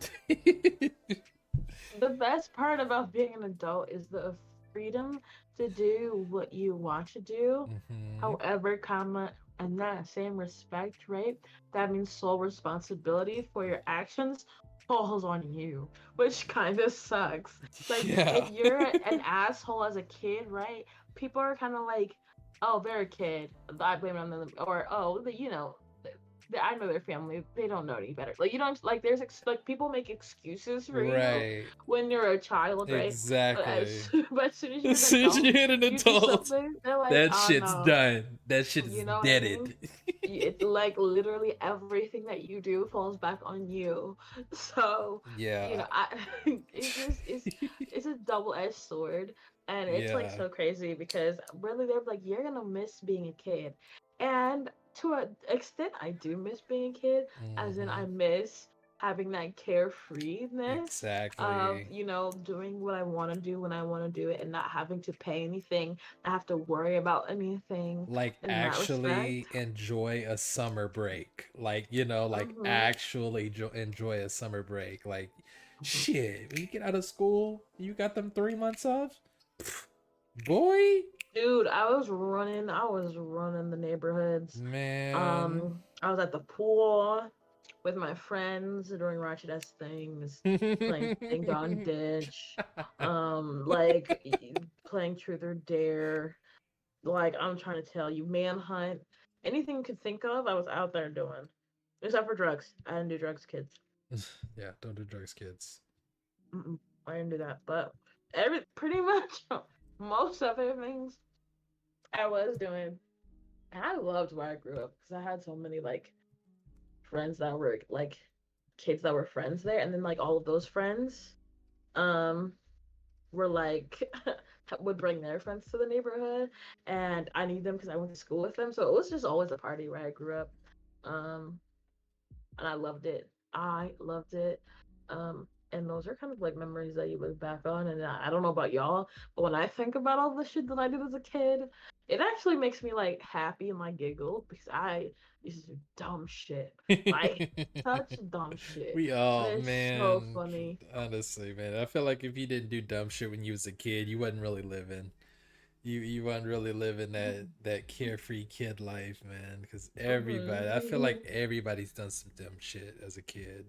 The best part about being an adult is the freedom to do what you want to do. Mm-hmm. However, comma, and that same respect, right? That means sole responsibility for your actions falls on you, which kind of sucks. Like, if Yeah. you're an asshole as a kid, right? People are kind of like, oh, they're a kid. I blame it on them. Or, oh, I know their family. They don't know any better. Like you don't like. Like people make excuses for you Right. when you're a child, right? But Exactly. but as soon as you're As an soon as you adult, hit an you do adult, something. They're like, that oh shit's no, done. That shit is you know what I mean? deaded. It's like literally everything that you do falls back on you. So Yeah. it's just it's a double-edged sword, and it's like Yeah. so crazy because really they're like you're gonna miss being a kid, and to an extent I do miss being a kid, as in Mm-hmm. I miss having that carefreeness of Exactly. doing what I want to do when I want to do it and not having to pay anything, not have to worry about anything Like in that actually respect. enjoy a summer break. Like, like Mhm. actually enjoy a summer break. Like, shit, when you get out of school, you got them 3 months off? Boy, Dude, I was running the neighborhoods. man. I was at the pool with my friends doing ratchet ass things, playing Ding Dong Ditch, playing Truth or Dare. Like, I'm trying to tell you, Manhunt, anything you could think of, I was out there doing. Except for drugs. I didn't do drugs, kids. Yeah, don't do drugs, kids. I didn't do that. But pretty much most other things I was doing. And I loved where I grew up because I had so many like friends that were like kids that were friends there, and then like all of those friends um were like would bring their friends to the neighborhood, and I knew them because I went to school with them, so it was just always a party where I grew up. um and I loved it. I loved it. And those are kind of like memories that you look back on. And I don't know about y'all, but when I think about all the shit that I did as a kid, it actually makes me like happy and like giggle because I used to do dumb shit, like such dumb shit. We And all, it's so man, funny. honestly, man, I feel like if you didn't do dumb shit when you was a kid, you wasn't really living. You wasn't really living that carefree kid life, man. Because everybody, I feel like everybody's done some dumb shit as a kid.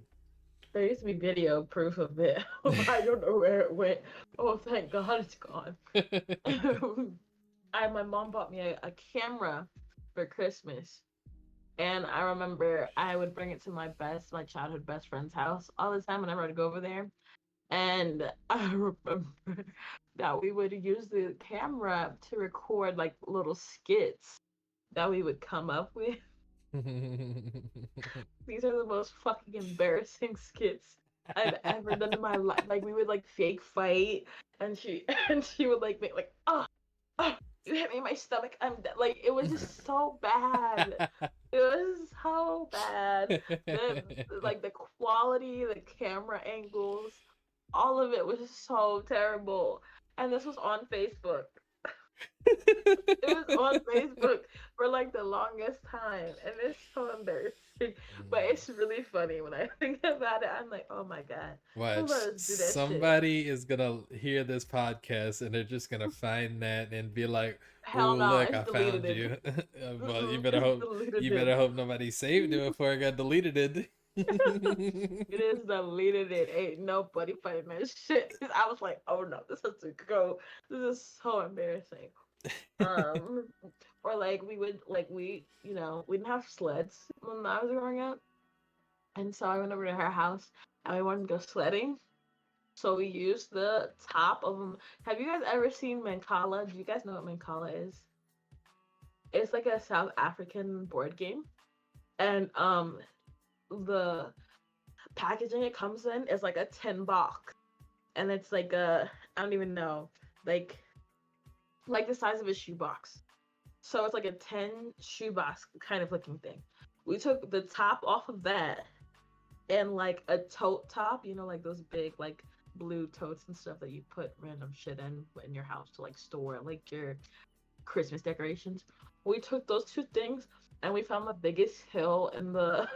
There used to be video proof of it. I don't know where it went. Oh, thank God it's gone. My mom bought me a camera for Christmas. And I remember I would bring it to my childhood best friend's house all the time whenever I'd go over there. And I remember that we would use the camera to record like little skits that we would come up with. These are the most fucking embarrassing skits I've ever done in my life. Like we would like fake fight, and she and she would like make like oh, you hit me in my stomach. I'm dead. Like it was just so bad. It was so bad. The like the quality, the camera angles, all of it was so terrible. And this was on Facebook. It was on Facebook for like the longest time, and it's so embarrassing. But it's really funny when I think about it. I'm like, oh my god, who Watch, let us do that shit? somebody is gonna hear this podcast and they're just gonna find that and be like, Hell "Oh, no, look, it's I deleted found it. you." Well, It's deleted you it. better hope nobody saved it before it got deleted. It is deleted it. Ain't nobody finding that shit. Cause I was like, oh no, this has to go. This is so embarrassing. Um, or like we didn't have sleds when I was growing up, and so I went over to her house and we wanted to go sledding. So we used the top of them. Have you guys ever seen Mancala? Do you guys know what Mancala is? It's like a South African board game, and the packaging it comes in is like a tin box, and it's like a I don't even know, like the size of a shoebox. So it's like a 10 shoebox kind of looking thing. We took the top off of that and like a tote top, like those big like blue totes and stuff that you put random shit in your house to like store like your Christmas decorations. We took those two things and we found the biggest hill in the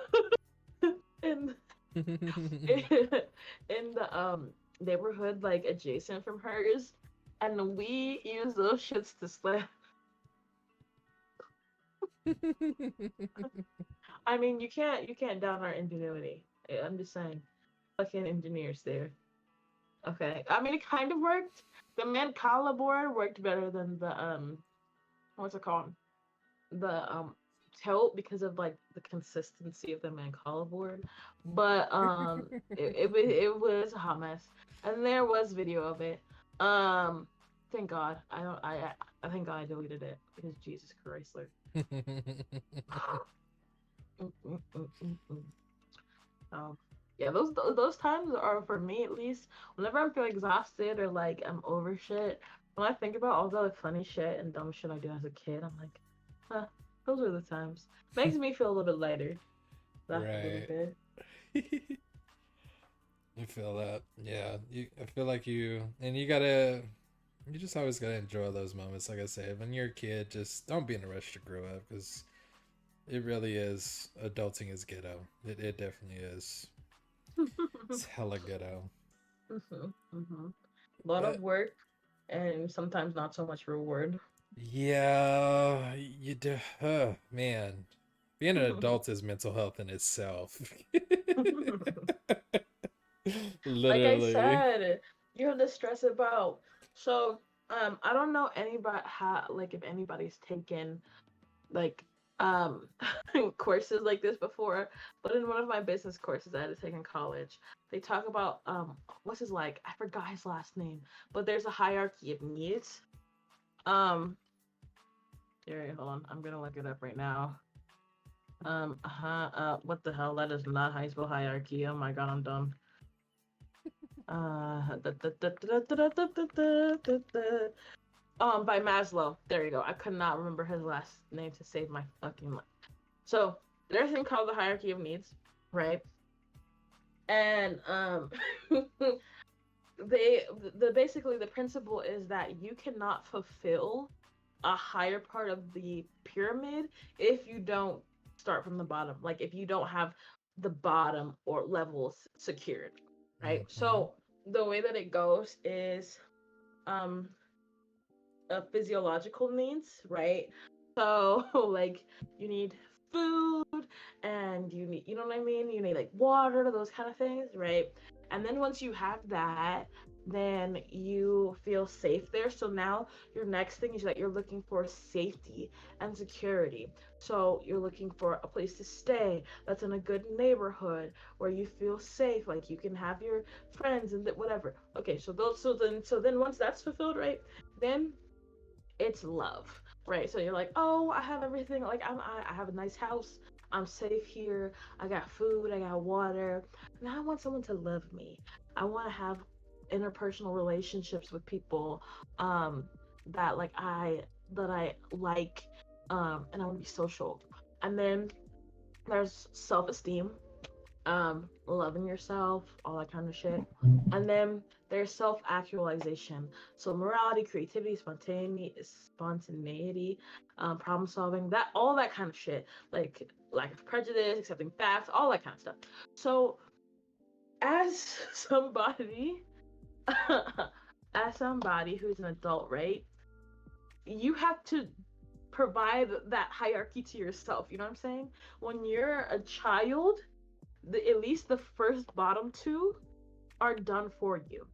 in in the neighborhood like adjacent from hers, and we used those shits to sled. I mean, you can't down our ingenuity. I'm just saying, fucking engineers there. Okay, I mean it kind of worked. The Mancala board worked better than the what's it called? The tilt because of like the consistency of the Mancala board. But it was a hot mess, and there was video of it. Um, thank God I don't I thank God I deleted it because Jesus Christ, Lord. Mm, mm, mm, mm, mm. Um, yeah, those times are for me at least. Whenever I feel exhausted or like I'm over shit, when I think about all the like, funny shit and dumb shit I do as a kid, I'm like, huh, those are the times. Makes me feel a little bit lighter. Laugh a little Right. bit. You feel that. Yeah. I feel like you just always gotta enjoy those moments. Like I said, when you're a kid, just don't be in a rush to grow up because it really is. Adulting is ghetto. It definitely is. It's hella ghetto. A lot of But work and sometimes not so much reward. yeah, you do. Man. Being an adult is mental health in itself. Like I Literally. said, you have to stress about. So, I don't know anybody like if anybody's taken like um courses like this before, but in one of my business courses I had to take in college, they talk about what's his like I forgot his last name, but there's a hierarchy of needs. Um, here, hold on, I'm gonna look it up right now. What the hell? That is not how you spell hierarchy. Oh my god, I'm dumb. By Maslow. There you go. I could not remember his last name to save my fucking life. So there's a thing called the hierarchy of needs, right? And they the basically the principle is that you cannot fulfill a higher part of the pyramid if you don't start from the bottom. Like if you don't have the bottom or levels secured, right? Mhm. So the way that it goes is um physiological needs, right? So like you need food and you need, you know what I mean? You need like water, those kind of things, right? And then once you have that, then you feel safe there. So now your next thing is that you're looking for safety and security. So you're looking for a place to stay that's in a good neighborhood where you feel safe, like you can have your friends and whatever. Okay, so then once that's fulfilled, right? Then it's love, right? So you're like, oh, I have everything. Like I have a nice house. I'm safe here. I got food. I got water. Now I want someone to love me. I want to have interpersonal relationships with people, um, that I like, and I want to be social. And then there's self-esteem, loving yourself, all that kind of shit. And then there's self-actualization. So morality, creativity, spontaneity, problem solving, that all that kind of shit. Like lack of prejudice, accepting facts, all that kind of stuff. So as somebody as somebody who's an adult, right? You have to provide that hierarchy to yourself. You know what I'm saying? When you're a child, at least the first bottom two are done for you.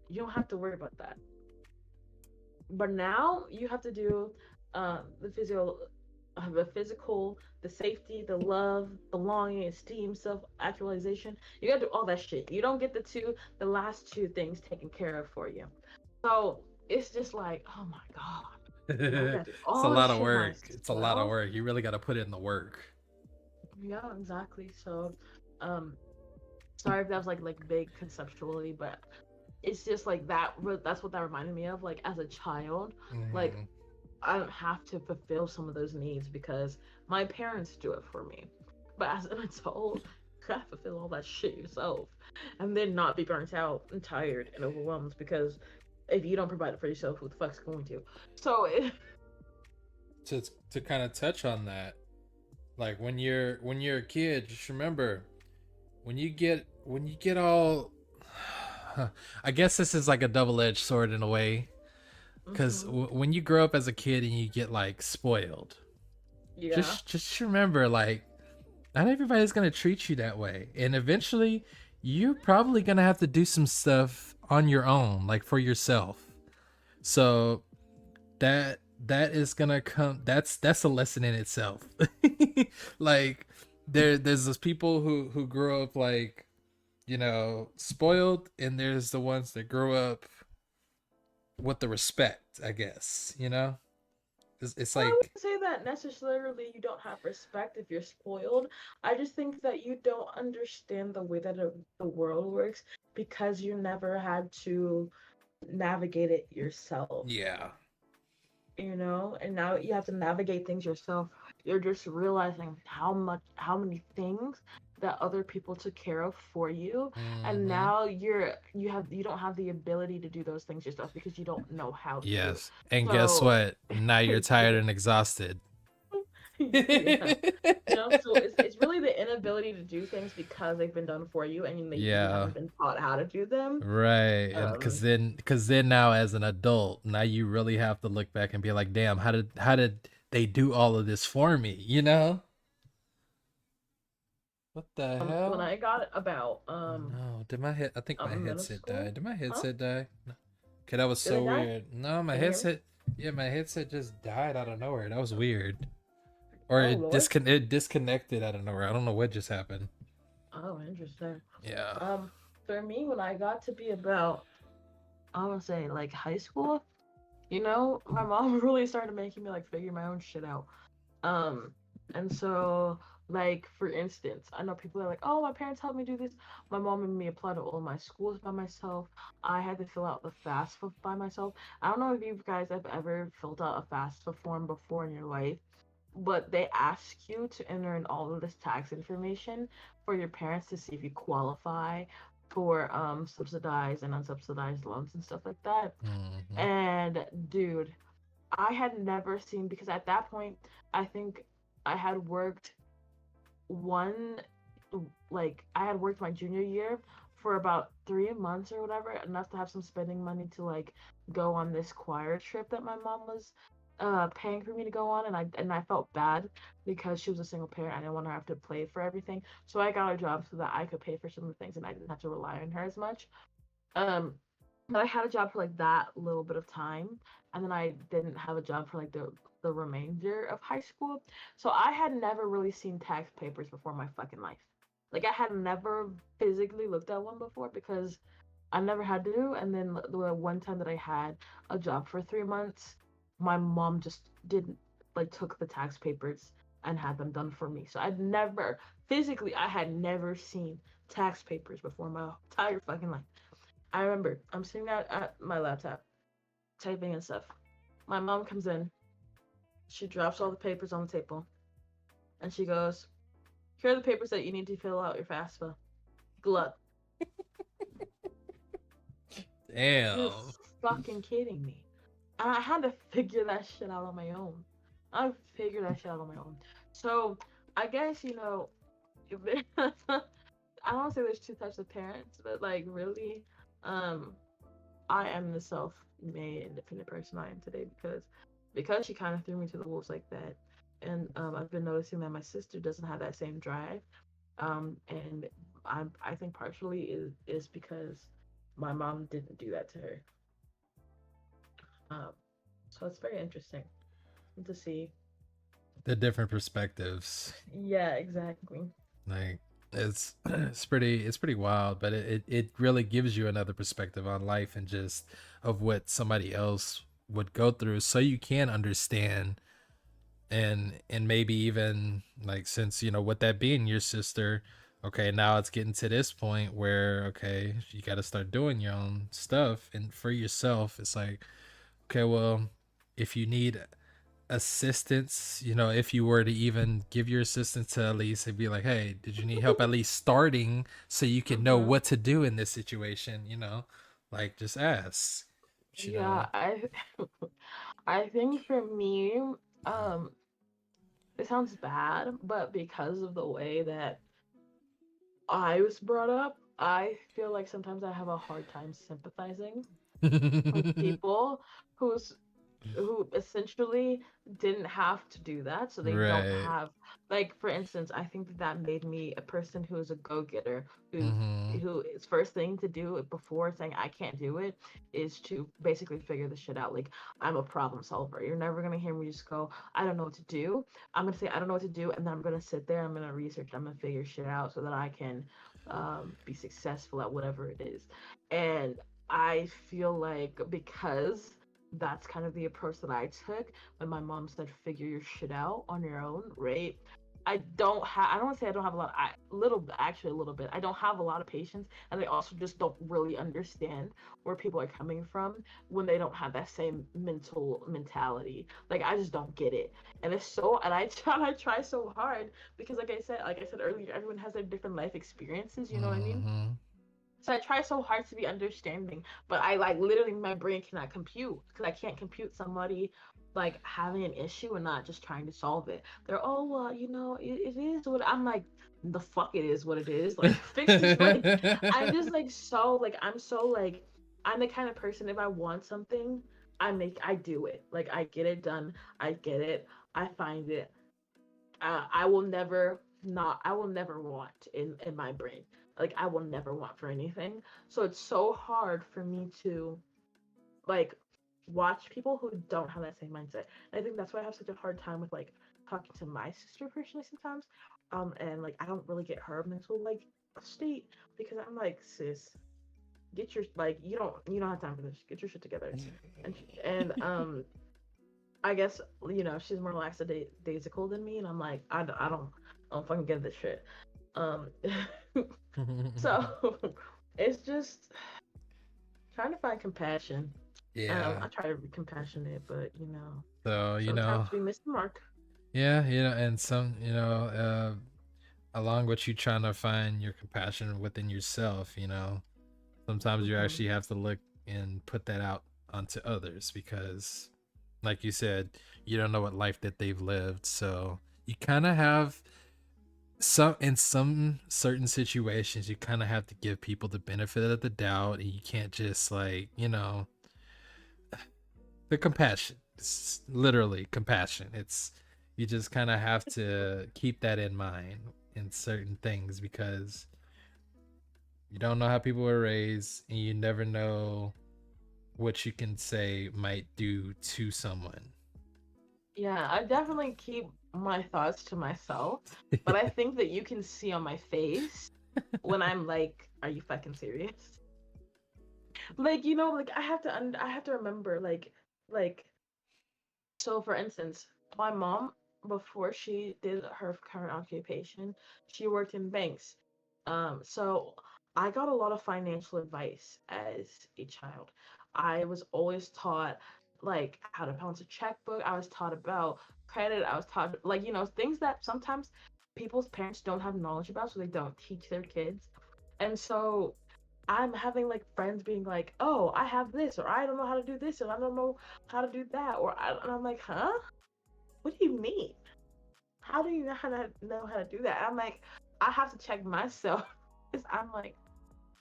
You don't have to worry about that. But now you have to do the physical, the safety, the love, belonging, esteem, self-actualization. You gotta do all that shit. You don't get the last two things taken care of for you. So it's just like, oh my god. Now I gotta do It's a all this lot of shit work. It's a lot of myself. work. You really got to put in the work. Yeah, exactly. So, um, sorry if that was like big conceptually, but it's just like that. That's what that reminded me of. Like as a child, like Mhm. I don't have to fulfill some of those needs because my parents do it for me. But as an adult, you gotta fulfill all that shit yourself, and then not be burnt out and tired and overwhelmed because if you don't provide it for yourself, who the fuck's going to? So To kind of touch on that, like when you're a kid, just remember when you get all I guess this is like a double-edged sword in a way because hmm when you grow up as a kid and you get like spoiled, yeah. just remember like not everybody's gonna treat you that way, and eventually you're probably gonna have to do some stuff on your own, like for yourself. So that is gonna come. That's a lesson in itself. Like there's those people who grow up like spoiled, and there's the ones that grow up with the respect. I guess it's Well, I like wouldn't say that necessarily you don't have respect if you're spoiled. I just think that you don't understand the way that the world works because you never had to navigate it yourself, yeah. you know? And now you have to navigate things yourself. You're just realizing how many things that other people took care of for you, and Mm-hmm. now you don't have the ability to do those things yourself because you don't know how to. Yes, and guess So, what? Now you're tired yeah. and exhausted. Yeah. You know, so it's really the inability to do things because they've been done for you and you Yeah. haven't been taught how to do them. Right. And Um, because then now as an adult, now you really have to look back and be like, damn, how did they do all of this for me? You know? What the When hell? I got about Oh no! Did my head? I think my middle headset died. school, Did my huh? headset die? No. Okay, that was Did so it die? weird. No, my Can you hear me? headset. Yeah, my headset just died out of nowhere. That was weird. Or Oh Lord. it disconnected out of nowhere. I don't know what just happened. Oh, interesting. Yeah. Um, for me, when I got to be about, I want to say like high school, my mom really started making me like figure my own shit out. Um, and so, like, for instance, I know people are like, oh, my parents helped me do this. My mom made me apply to all my schools by myself. I had to fill out the FAFSA by myself. I don't know if you guys have ever filled out a FAFSA form before in your life, but they ask you to enter in all of this tax information for your parents to see if you qualify for subsidized and unsubsidized loans and stuff like that. Hmm. And dude, I had never seen, because at that point, I think I had worked one, like, I had worked my junior year for about 3 months or whatever, enough to have some spending money to, like, go on this choir trip that my mom was paying for me to go on. And I felt bad because she was a single parent. I didn't want her to have to pay for everything. So I got a job so that I could pay for some of the things and I didn't have to rely on her as much. Um, but I had a job for like that little bit of time, and then I didn't have a job for like the remainder of high school. So I had never really seen tax papers before in my fucking life. Like I had never physically looked at one before because I never had to. And then the one time that I had a job for 3 months, my mom just didn't like took the tax papers and had them done for me. So I had never seen tax papers before in my entire fucking life. I remember I'm sitting at my laptop typing and stuff. My mom comes in. She drops all the papers on the table and she goes, "Here are the papers that you need to fill out your FAFSA." Glut. You're Damn. fucking kidding me. And I had to figure that shit out on my own. I figured that shit out on my own. So I guess, I don't want to say there's two types of parents, but like really, um, I am the self-made independent person I am today because she kind of threw me to the wolves like that. And I've been noticing that my sister doesn't have that same drive. And I think partially is because my mom didn't do that to her. Um, so it's very interesting to see. The different perspectives. Yeah, exactly. Like it's pretty wild, but it really gives you another perspective on life and just of what somebody else would go through so you can understand and maybe even like since with that being your sister, okay, now it's getting to this point where okay, you got to start doing your own stuff and for yourself. It's like okay, well, if you need assistance, if you were to even give your assistance to at least and be like, hey, did you need help at least starting so you can know Mm-hmm. what to do in this situation, like just ask. But, Yeah, I think for me, um, it sounds bad, but because of the way that I was brought up, I feel like sometimes I have a hard time sympathizing with people who's who essentially didn't have to do that, so they don't right. have, like, for instance, I think that made me a person who is a go-getter, Mm-hmm. who is first thing to do before saying I can't do it is to basically figure the shit out. Like, I'm a problem solver. You're never gonna hear me just go, I don't know what to do. I'm gonna say I don't know what to do, and then I'm gonna sit there, I'm gonna research, I'm gonna figure shit out so that I can be successful at whatever it is. And I feel like because that's kind of the approach that I took when my mom said figure your shit out on your own, right? I don't want to say I don't have a lot, actually a little bit. I don't have a lot of patience, and I also just don't really understand where people are coming from when they don't have that same mentality. Like I just don't get it. And it's so and I try so hard because like I said earlier, everyone has their different life experiences, you know what I mean? Mm-hmm. So I try so hard to be understanding, but I like literally my brain cannot compute because I can't compute somebody like having an issue and not just trying to solve it. They're oh well, it is what I'm like. The fuck it is what it is. Like fix this. Like I'm just like so like I'm the kind of person if I want something, I do it. Like I get it done. I get it. I find it. I will never. I will never want in my brain. Like I will never want for anything. So it's so hard for me to like watch people who don't have that same mindset. And I think that's why I have such a hard time with like talking to my sister personally sometimes. And like I don't really get her mental like state because I'm like, sis, get your like you don't have time for this. Get your shit together. And I guess she's more lackadaisical than me, and I'm like I don't fucking get this shit. Um, so it's just trying to find compassion. Yeah. I try to be compassionate, but So, sometimes we miss the mark. yeah, and some, along with you trying to find your compassion within yourself, sometimes you Hmm. actually have to look and put that out onto others because, like you said, you don't know what life that they've lived. So you kind of have in some certain situations, you kind of have to give people the benefit of the doubt, and you can't just like, the compassion. It's literally compassion. It's you just kind of have to keep that in mind in certain things because you don't know how people were raised, and you never know what you can say might do to someone. Yeah, I definitely keep my thoughts to myself, but I think that you can see on my face when I'm like, "Are you fucking serious?" Like like I have to remember like so for instance, my mom before she did her current occupation, she worked in banks. So I got a lot of financial advice as a child. I was always taught like how to balance a checkbook. I was taught about credit. I was taught like things that sometimes people's parents don't have knowledge about, so they don't teach their kids. And so I'm having like friends being like, "Oh, I have this," or "I don't know how to do this," or "I don't know how to do that," and I'm like, "Huh? What do you mean? How do you know how to do that?" I'm like, I have to check myself because I'm like,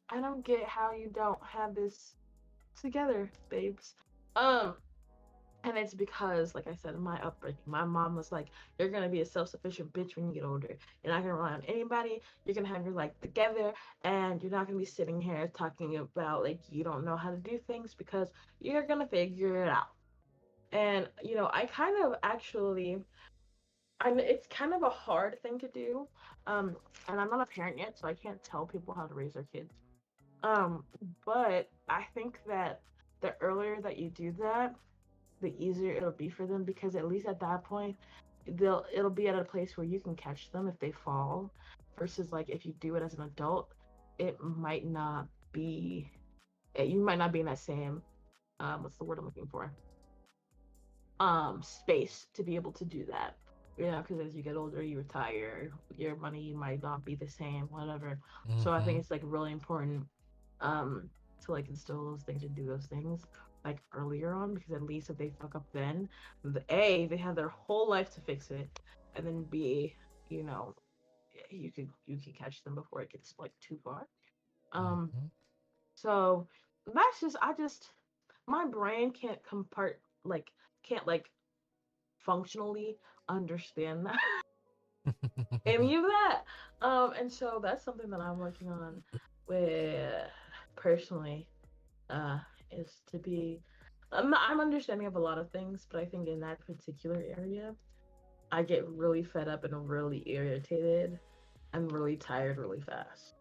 I don't get how you don't have this together, babes. Um, and it's because, like I said, in my upbringing, my mom was like, "You're gonna be a self-sufficient bitch when you get older. You're not gonna rely on anybody. You're gonna have your life together, and you're not gonna be sitting here talking about like you don't know how to do things because you're gonna figure it out." And I kind of actually, it's kind of a hard thing to do. Um, and I'm not a parent yet, so I can't tell people how to raise their kids. Um, but I think that the earlier that you do that, the easier it'll be for them because at least at that point it'll be at a place where you can catch them if they fall versus like if you do it as an adult it might not be you might not be in that same what's the word I'm looking for space to be able to do that because as you get older you retire your money might not be the same whatever so I think Mm-hmm. it's like really important um to like instill those things and do those things like earlier on because at least if they fuck up then they have their whole life to fix it and then b you know you could catch them before it gets like too far um Mm-hmm. so that's just I just my brain can't like can't like functionally understand that any of that and so that's something that I'm working on with personally uh is to be I'm understanding of a lot of things but I think in that particular area I get really fed up and really irritated and really tired really fast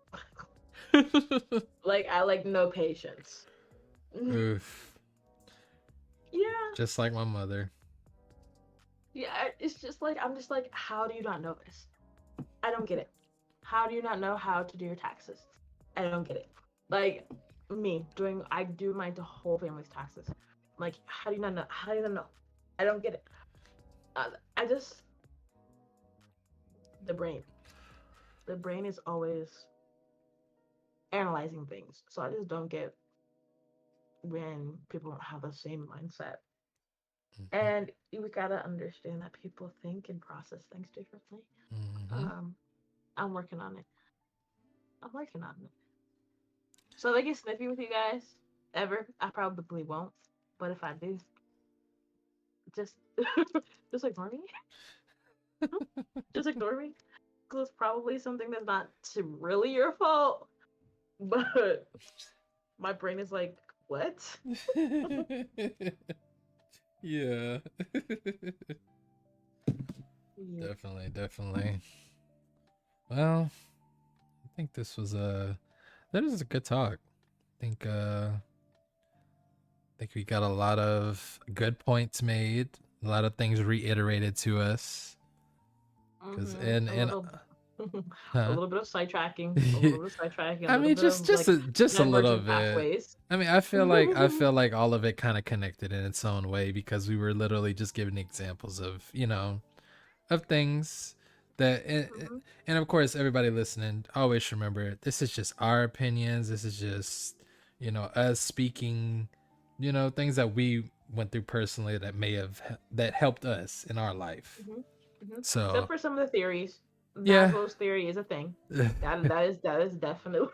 like I like no patience Oof. yeah Just like my mother. yeah it's just like I'm just like how do you not know this I don't get it. How do you not know how to do your taxes? I don't get it. Like I do my whole family's taxes. Like, how do you not know? How do you not know? I don't get it. I just the brain. The brain is always analyzing things, so I just don't get when people don't have the same mindset. Mm-hmm. And we gotta understand that people think and process things differently. Mm-hmm. Um, I'm working on it. I'm working on it. So they get snippy with you guys ever? I probably won't. But if I do, just just ignore me. Just ignore me. is probably something that's not really your fault, but my brain is like, what? Yeah. Yeah. Definitely. Well, I think that was a good talk. I think we got a lot of good points made, a lot of things reiterated to us. Cause A and little, a huh? little bit of sidetracking, a little bit of sidetracking, a I little mean, bit of like just a little divergent bit. pathways. I mean, I feel like all of it kind of connected in its own way because we were literally just giving examples of of things that Mhm. and of course everybody listening always remember this is just our opinions. This is just us speaking, things that we went through personally that may have that helped us in our life. Mhm. Mhm. Except So for some of the theories, yeah. Maslow's theory is a thing. That is definitely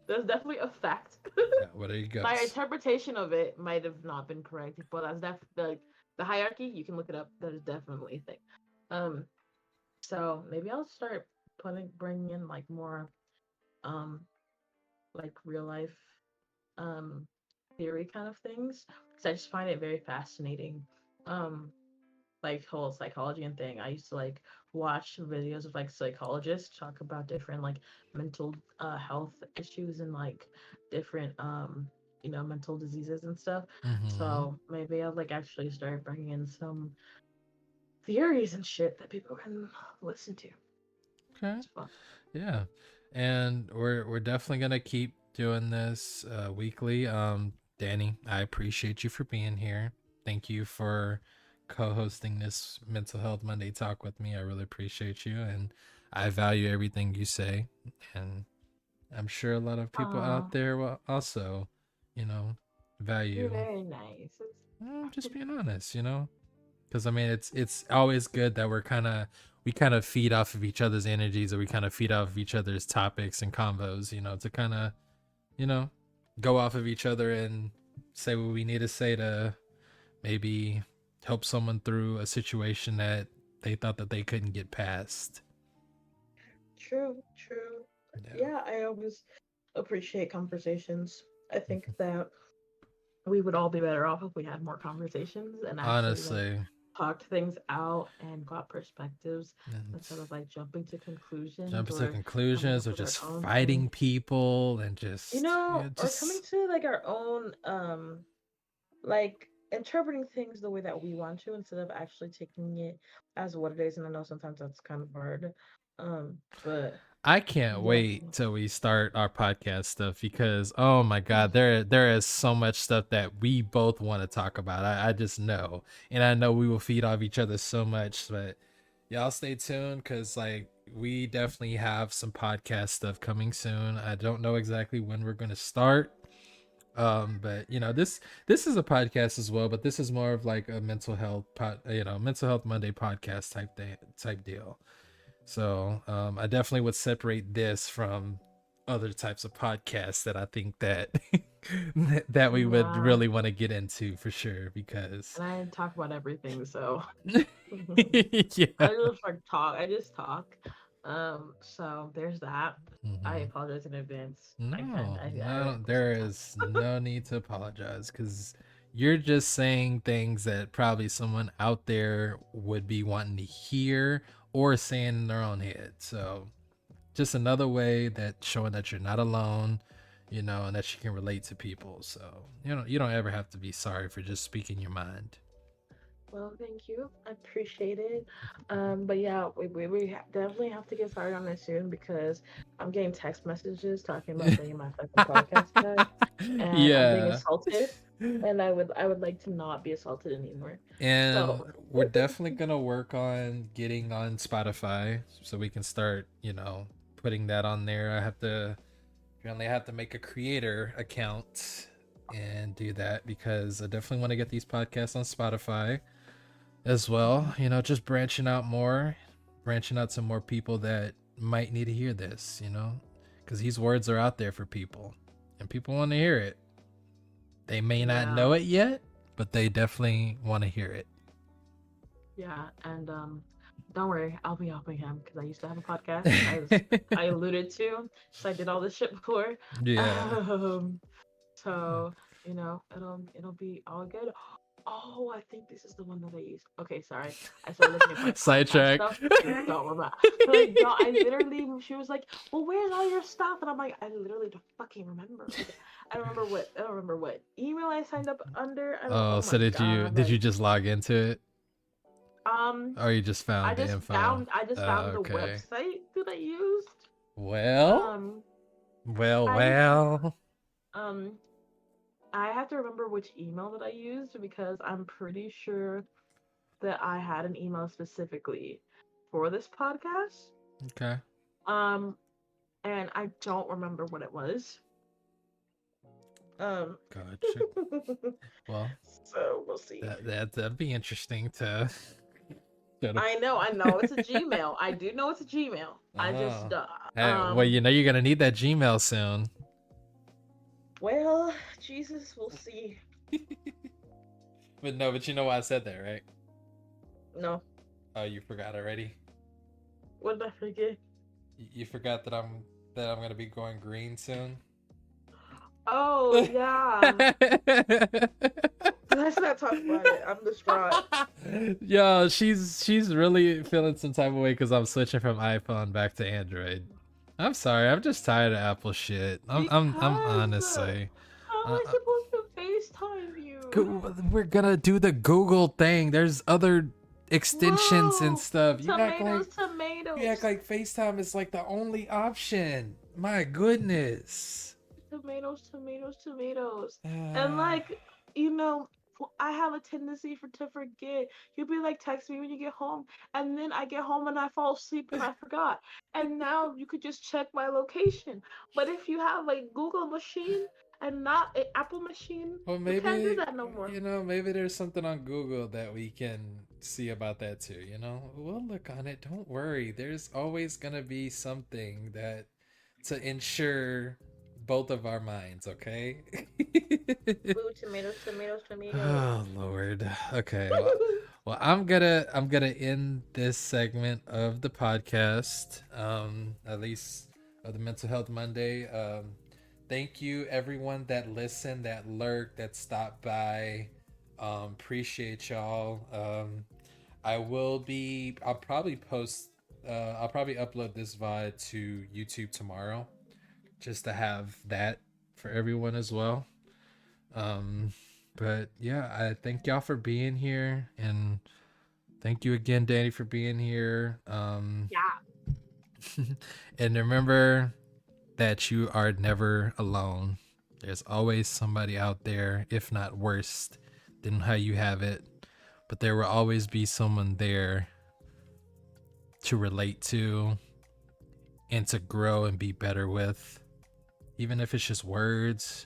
that's definitely a fact. Yeah, well, there you go. My interpretation of it might have not been correct, but that's the hierarchy. You can look it up. That is definitely a thing. Um, so maybe I'll start bringing in like more um like real life um theory kind of things because I just find it very fascinating. Um, like whole psychology and thing. I used to like watch videos of like psychologists talk about different like mental health issues and like different mental diseases and stuff. Mm-hmm. So maybe I'll like actually start bringing in some theories and shit that people can listen to. Okay. It's fun. Yeah, and we're definitely gonna keep doing this weekly. Danny, I appreciate you for being here. Thank you for co-hosting this Mental Health Monday talk with me. I really appreciate you, and I value everything you say. And I'm sure a lot of people Aw, out there will also, you know, you're value. very nice. Just being honest, because I mean it's always good that we kind of feed off of each other's energies, or we kind of feed off of each other's topics and convos, to kind of you know go off of each other and say what we need to say to maybe help someone through a situation that they thought that they couldn't get past. True, true. Yeah. Yeah, I always appreciate conversations. I think that we would all be better off if we had more conversations and actually like Honestly. talked things out and got perspectives And instead of like jumping to conclusions jumping to or coming up conclusions or with our just own thing. fighting people and You just know, or coming just to like our own like interpreting things the way that we want to instead of actually taking it as what it is. And I know sometimes that's kind of hard. But I can't yeah. wait till we start our podcast stuff because oh my god, there is so much stuff that we both want to talk about. I just know, and I know we will feed off each other so much. But y'all stay tuned because like we definitely have some podcast stuff coming soon. I don't know exactly when we're gonna start. But this is a podcast as well, but this is more of like a mental health Monday podcast type deal. So I definitely would separate this from other types of podcasts that I think that that we would Yeah. really want to get into for sure because And I talk about everything, so yeah. I just talk. So there's that. I Hmm. apologize in advance. I was There is no need to apologize because you're just saying things that probably someone out there would be wanting to hear or saying in their own head. So just another way that showing that you're not alone, and that you can relate to people. So you don't ever have to be sorry for just speaking your mind. Well, thank you. I appreciate it. But yeah, definitely have to get started on this soon because I'm getting text messages talking about bringing my fucking podcast back, and I'm being Yeah. assaulted, and I would like to not be assaulted anymore. And So we're definitely gonna work on getting on Spotify so we can start, putting that on there. I have to make a creator account and do that because I definitely want to get these podcasts on Spotify as well. Just branching out to more people that might need to hear this, because these words are out there for people and people want to hear it. They may not yeah, know it yet, but they definitely want to hear it. yeah, and don't worry, I'll be helping him because I used to have a podcast, as I alluded to. So I did all this shit before. Yeah. Um, so it'll be all good. Oh, I think this is the one that I used. Okay, sorry. I started looking at my podcast Sidetrack. stuff. I don't remember. Like, no, I literally. She was like, "Well, where's all your stuff?" And I'm like, "I literally don't fucking remember. Like, I don't remember what. I don't remember what email I signed up under. I don't. Oh, Oh so my god. did you Like, just log into it? um, Or you just found the info? I just found the Okay. website that I used. Well, Um, well, I just well. um, I have to remember which email that I used because I'm pretty sure that I had an email specifically for this podcast. Okay. Um, and I don't remember what it was. Um, Gotcha. Well, so we'll see. that'd be interesting to. I know, it's a Gmail. I do know it's a Gmail. I just, Oh. Hey, well, you know you're gonna need that Gmail soon. well, Jesus, we'll see. But you know why I said that, right? No, Oh, you forgot already? what did I forget? You forgot that I'm gonna be going green soon? Oh yeah. Let's not talk about it. I'm distraught. Yo, she's really feeling some type of way because I'm switching from iPhone back to Android. I'm sorry, I'm just tired of Apple shit. I'm honestly. How am I supposed to FaceTime you? We're gonna do the Google thing. There's other extensions and stuff. Tomatoes. You act like FaceTime is like the only option. My goodness. Tomatoes. And like, I have a tendency to forget. You'll be like, text me when you get home, and then I get home and I fall asleep and I forgot. And now you could just check my location. But if you have a Google machine and not an Apple machine, Well, you can't do maybe that no more. maybe there's something on Google that we can see about that too. We'll look on it. Don't worry. There's always gonna be something that to ensure both of our minds. Okay. Ooh, tomatoes. Oh Lord. Okay. Well, I'm gonna end this segment of the podcast. At least of the Mental Health Monday. Thank you everyone that listened, that lurked, that stopped by. Appreciate y'all. I'll probably upload this VOD to YouTube tomorrow, just to have that for everyone as well. But yeah, I thank y'all for being here, and thank you again, Danny, for being here. Yeah. And remember that you are never alone. There's always somebody out there, if not worse than how you have it. But there will always be someone there to relate to and to grow and be better with. Even if it's just words,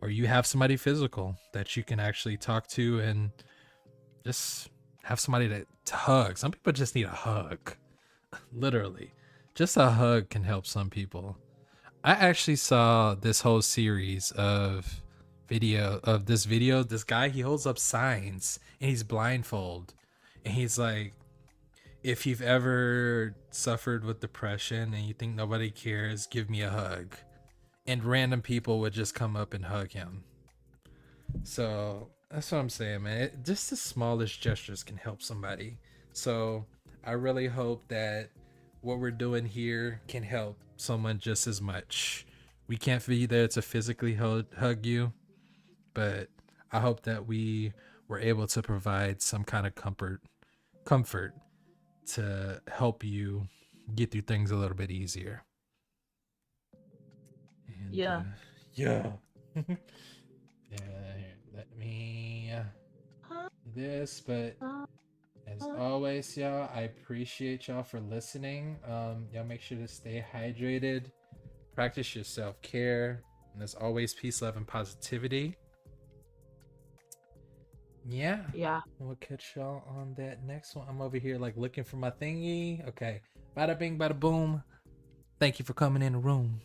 or you have somebody physical that you can actually talk to and just have somebody to hug. Some people just need a hug. Literally. Just a hug can help some people. I actually saw this whole series of this guy, he holds up signs and he's blindfold, and he's like, if you've ever suffered with depression and you think nobody cares, give me a hug. And random people would just come up and hug him. So that's what I'm saying, man. Just the smallest gestures can help somebody. So I really hope that what we're doing here can help someone just as much. We can't be there to physically hug you, but I hope that we were able to provide some kind of comfort to help you get through things a little bit easier. And, Yeah. Yeah. Let me do this, but as always, y'all, I appreciate y'all for listening. Y'all make sure to stay hydrated, practice your self-care, and as always, peace, love, and positivity. Yeah. We'll catch y'all on that next one. I'm over here like looking for my thingy. Okay. Bada bing, bada boom. Thank you for coming in the room.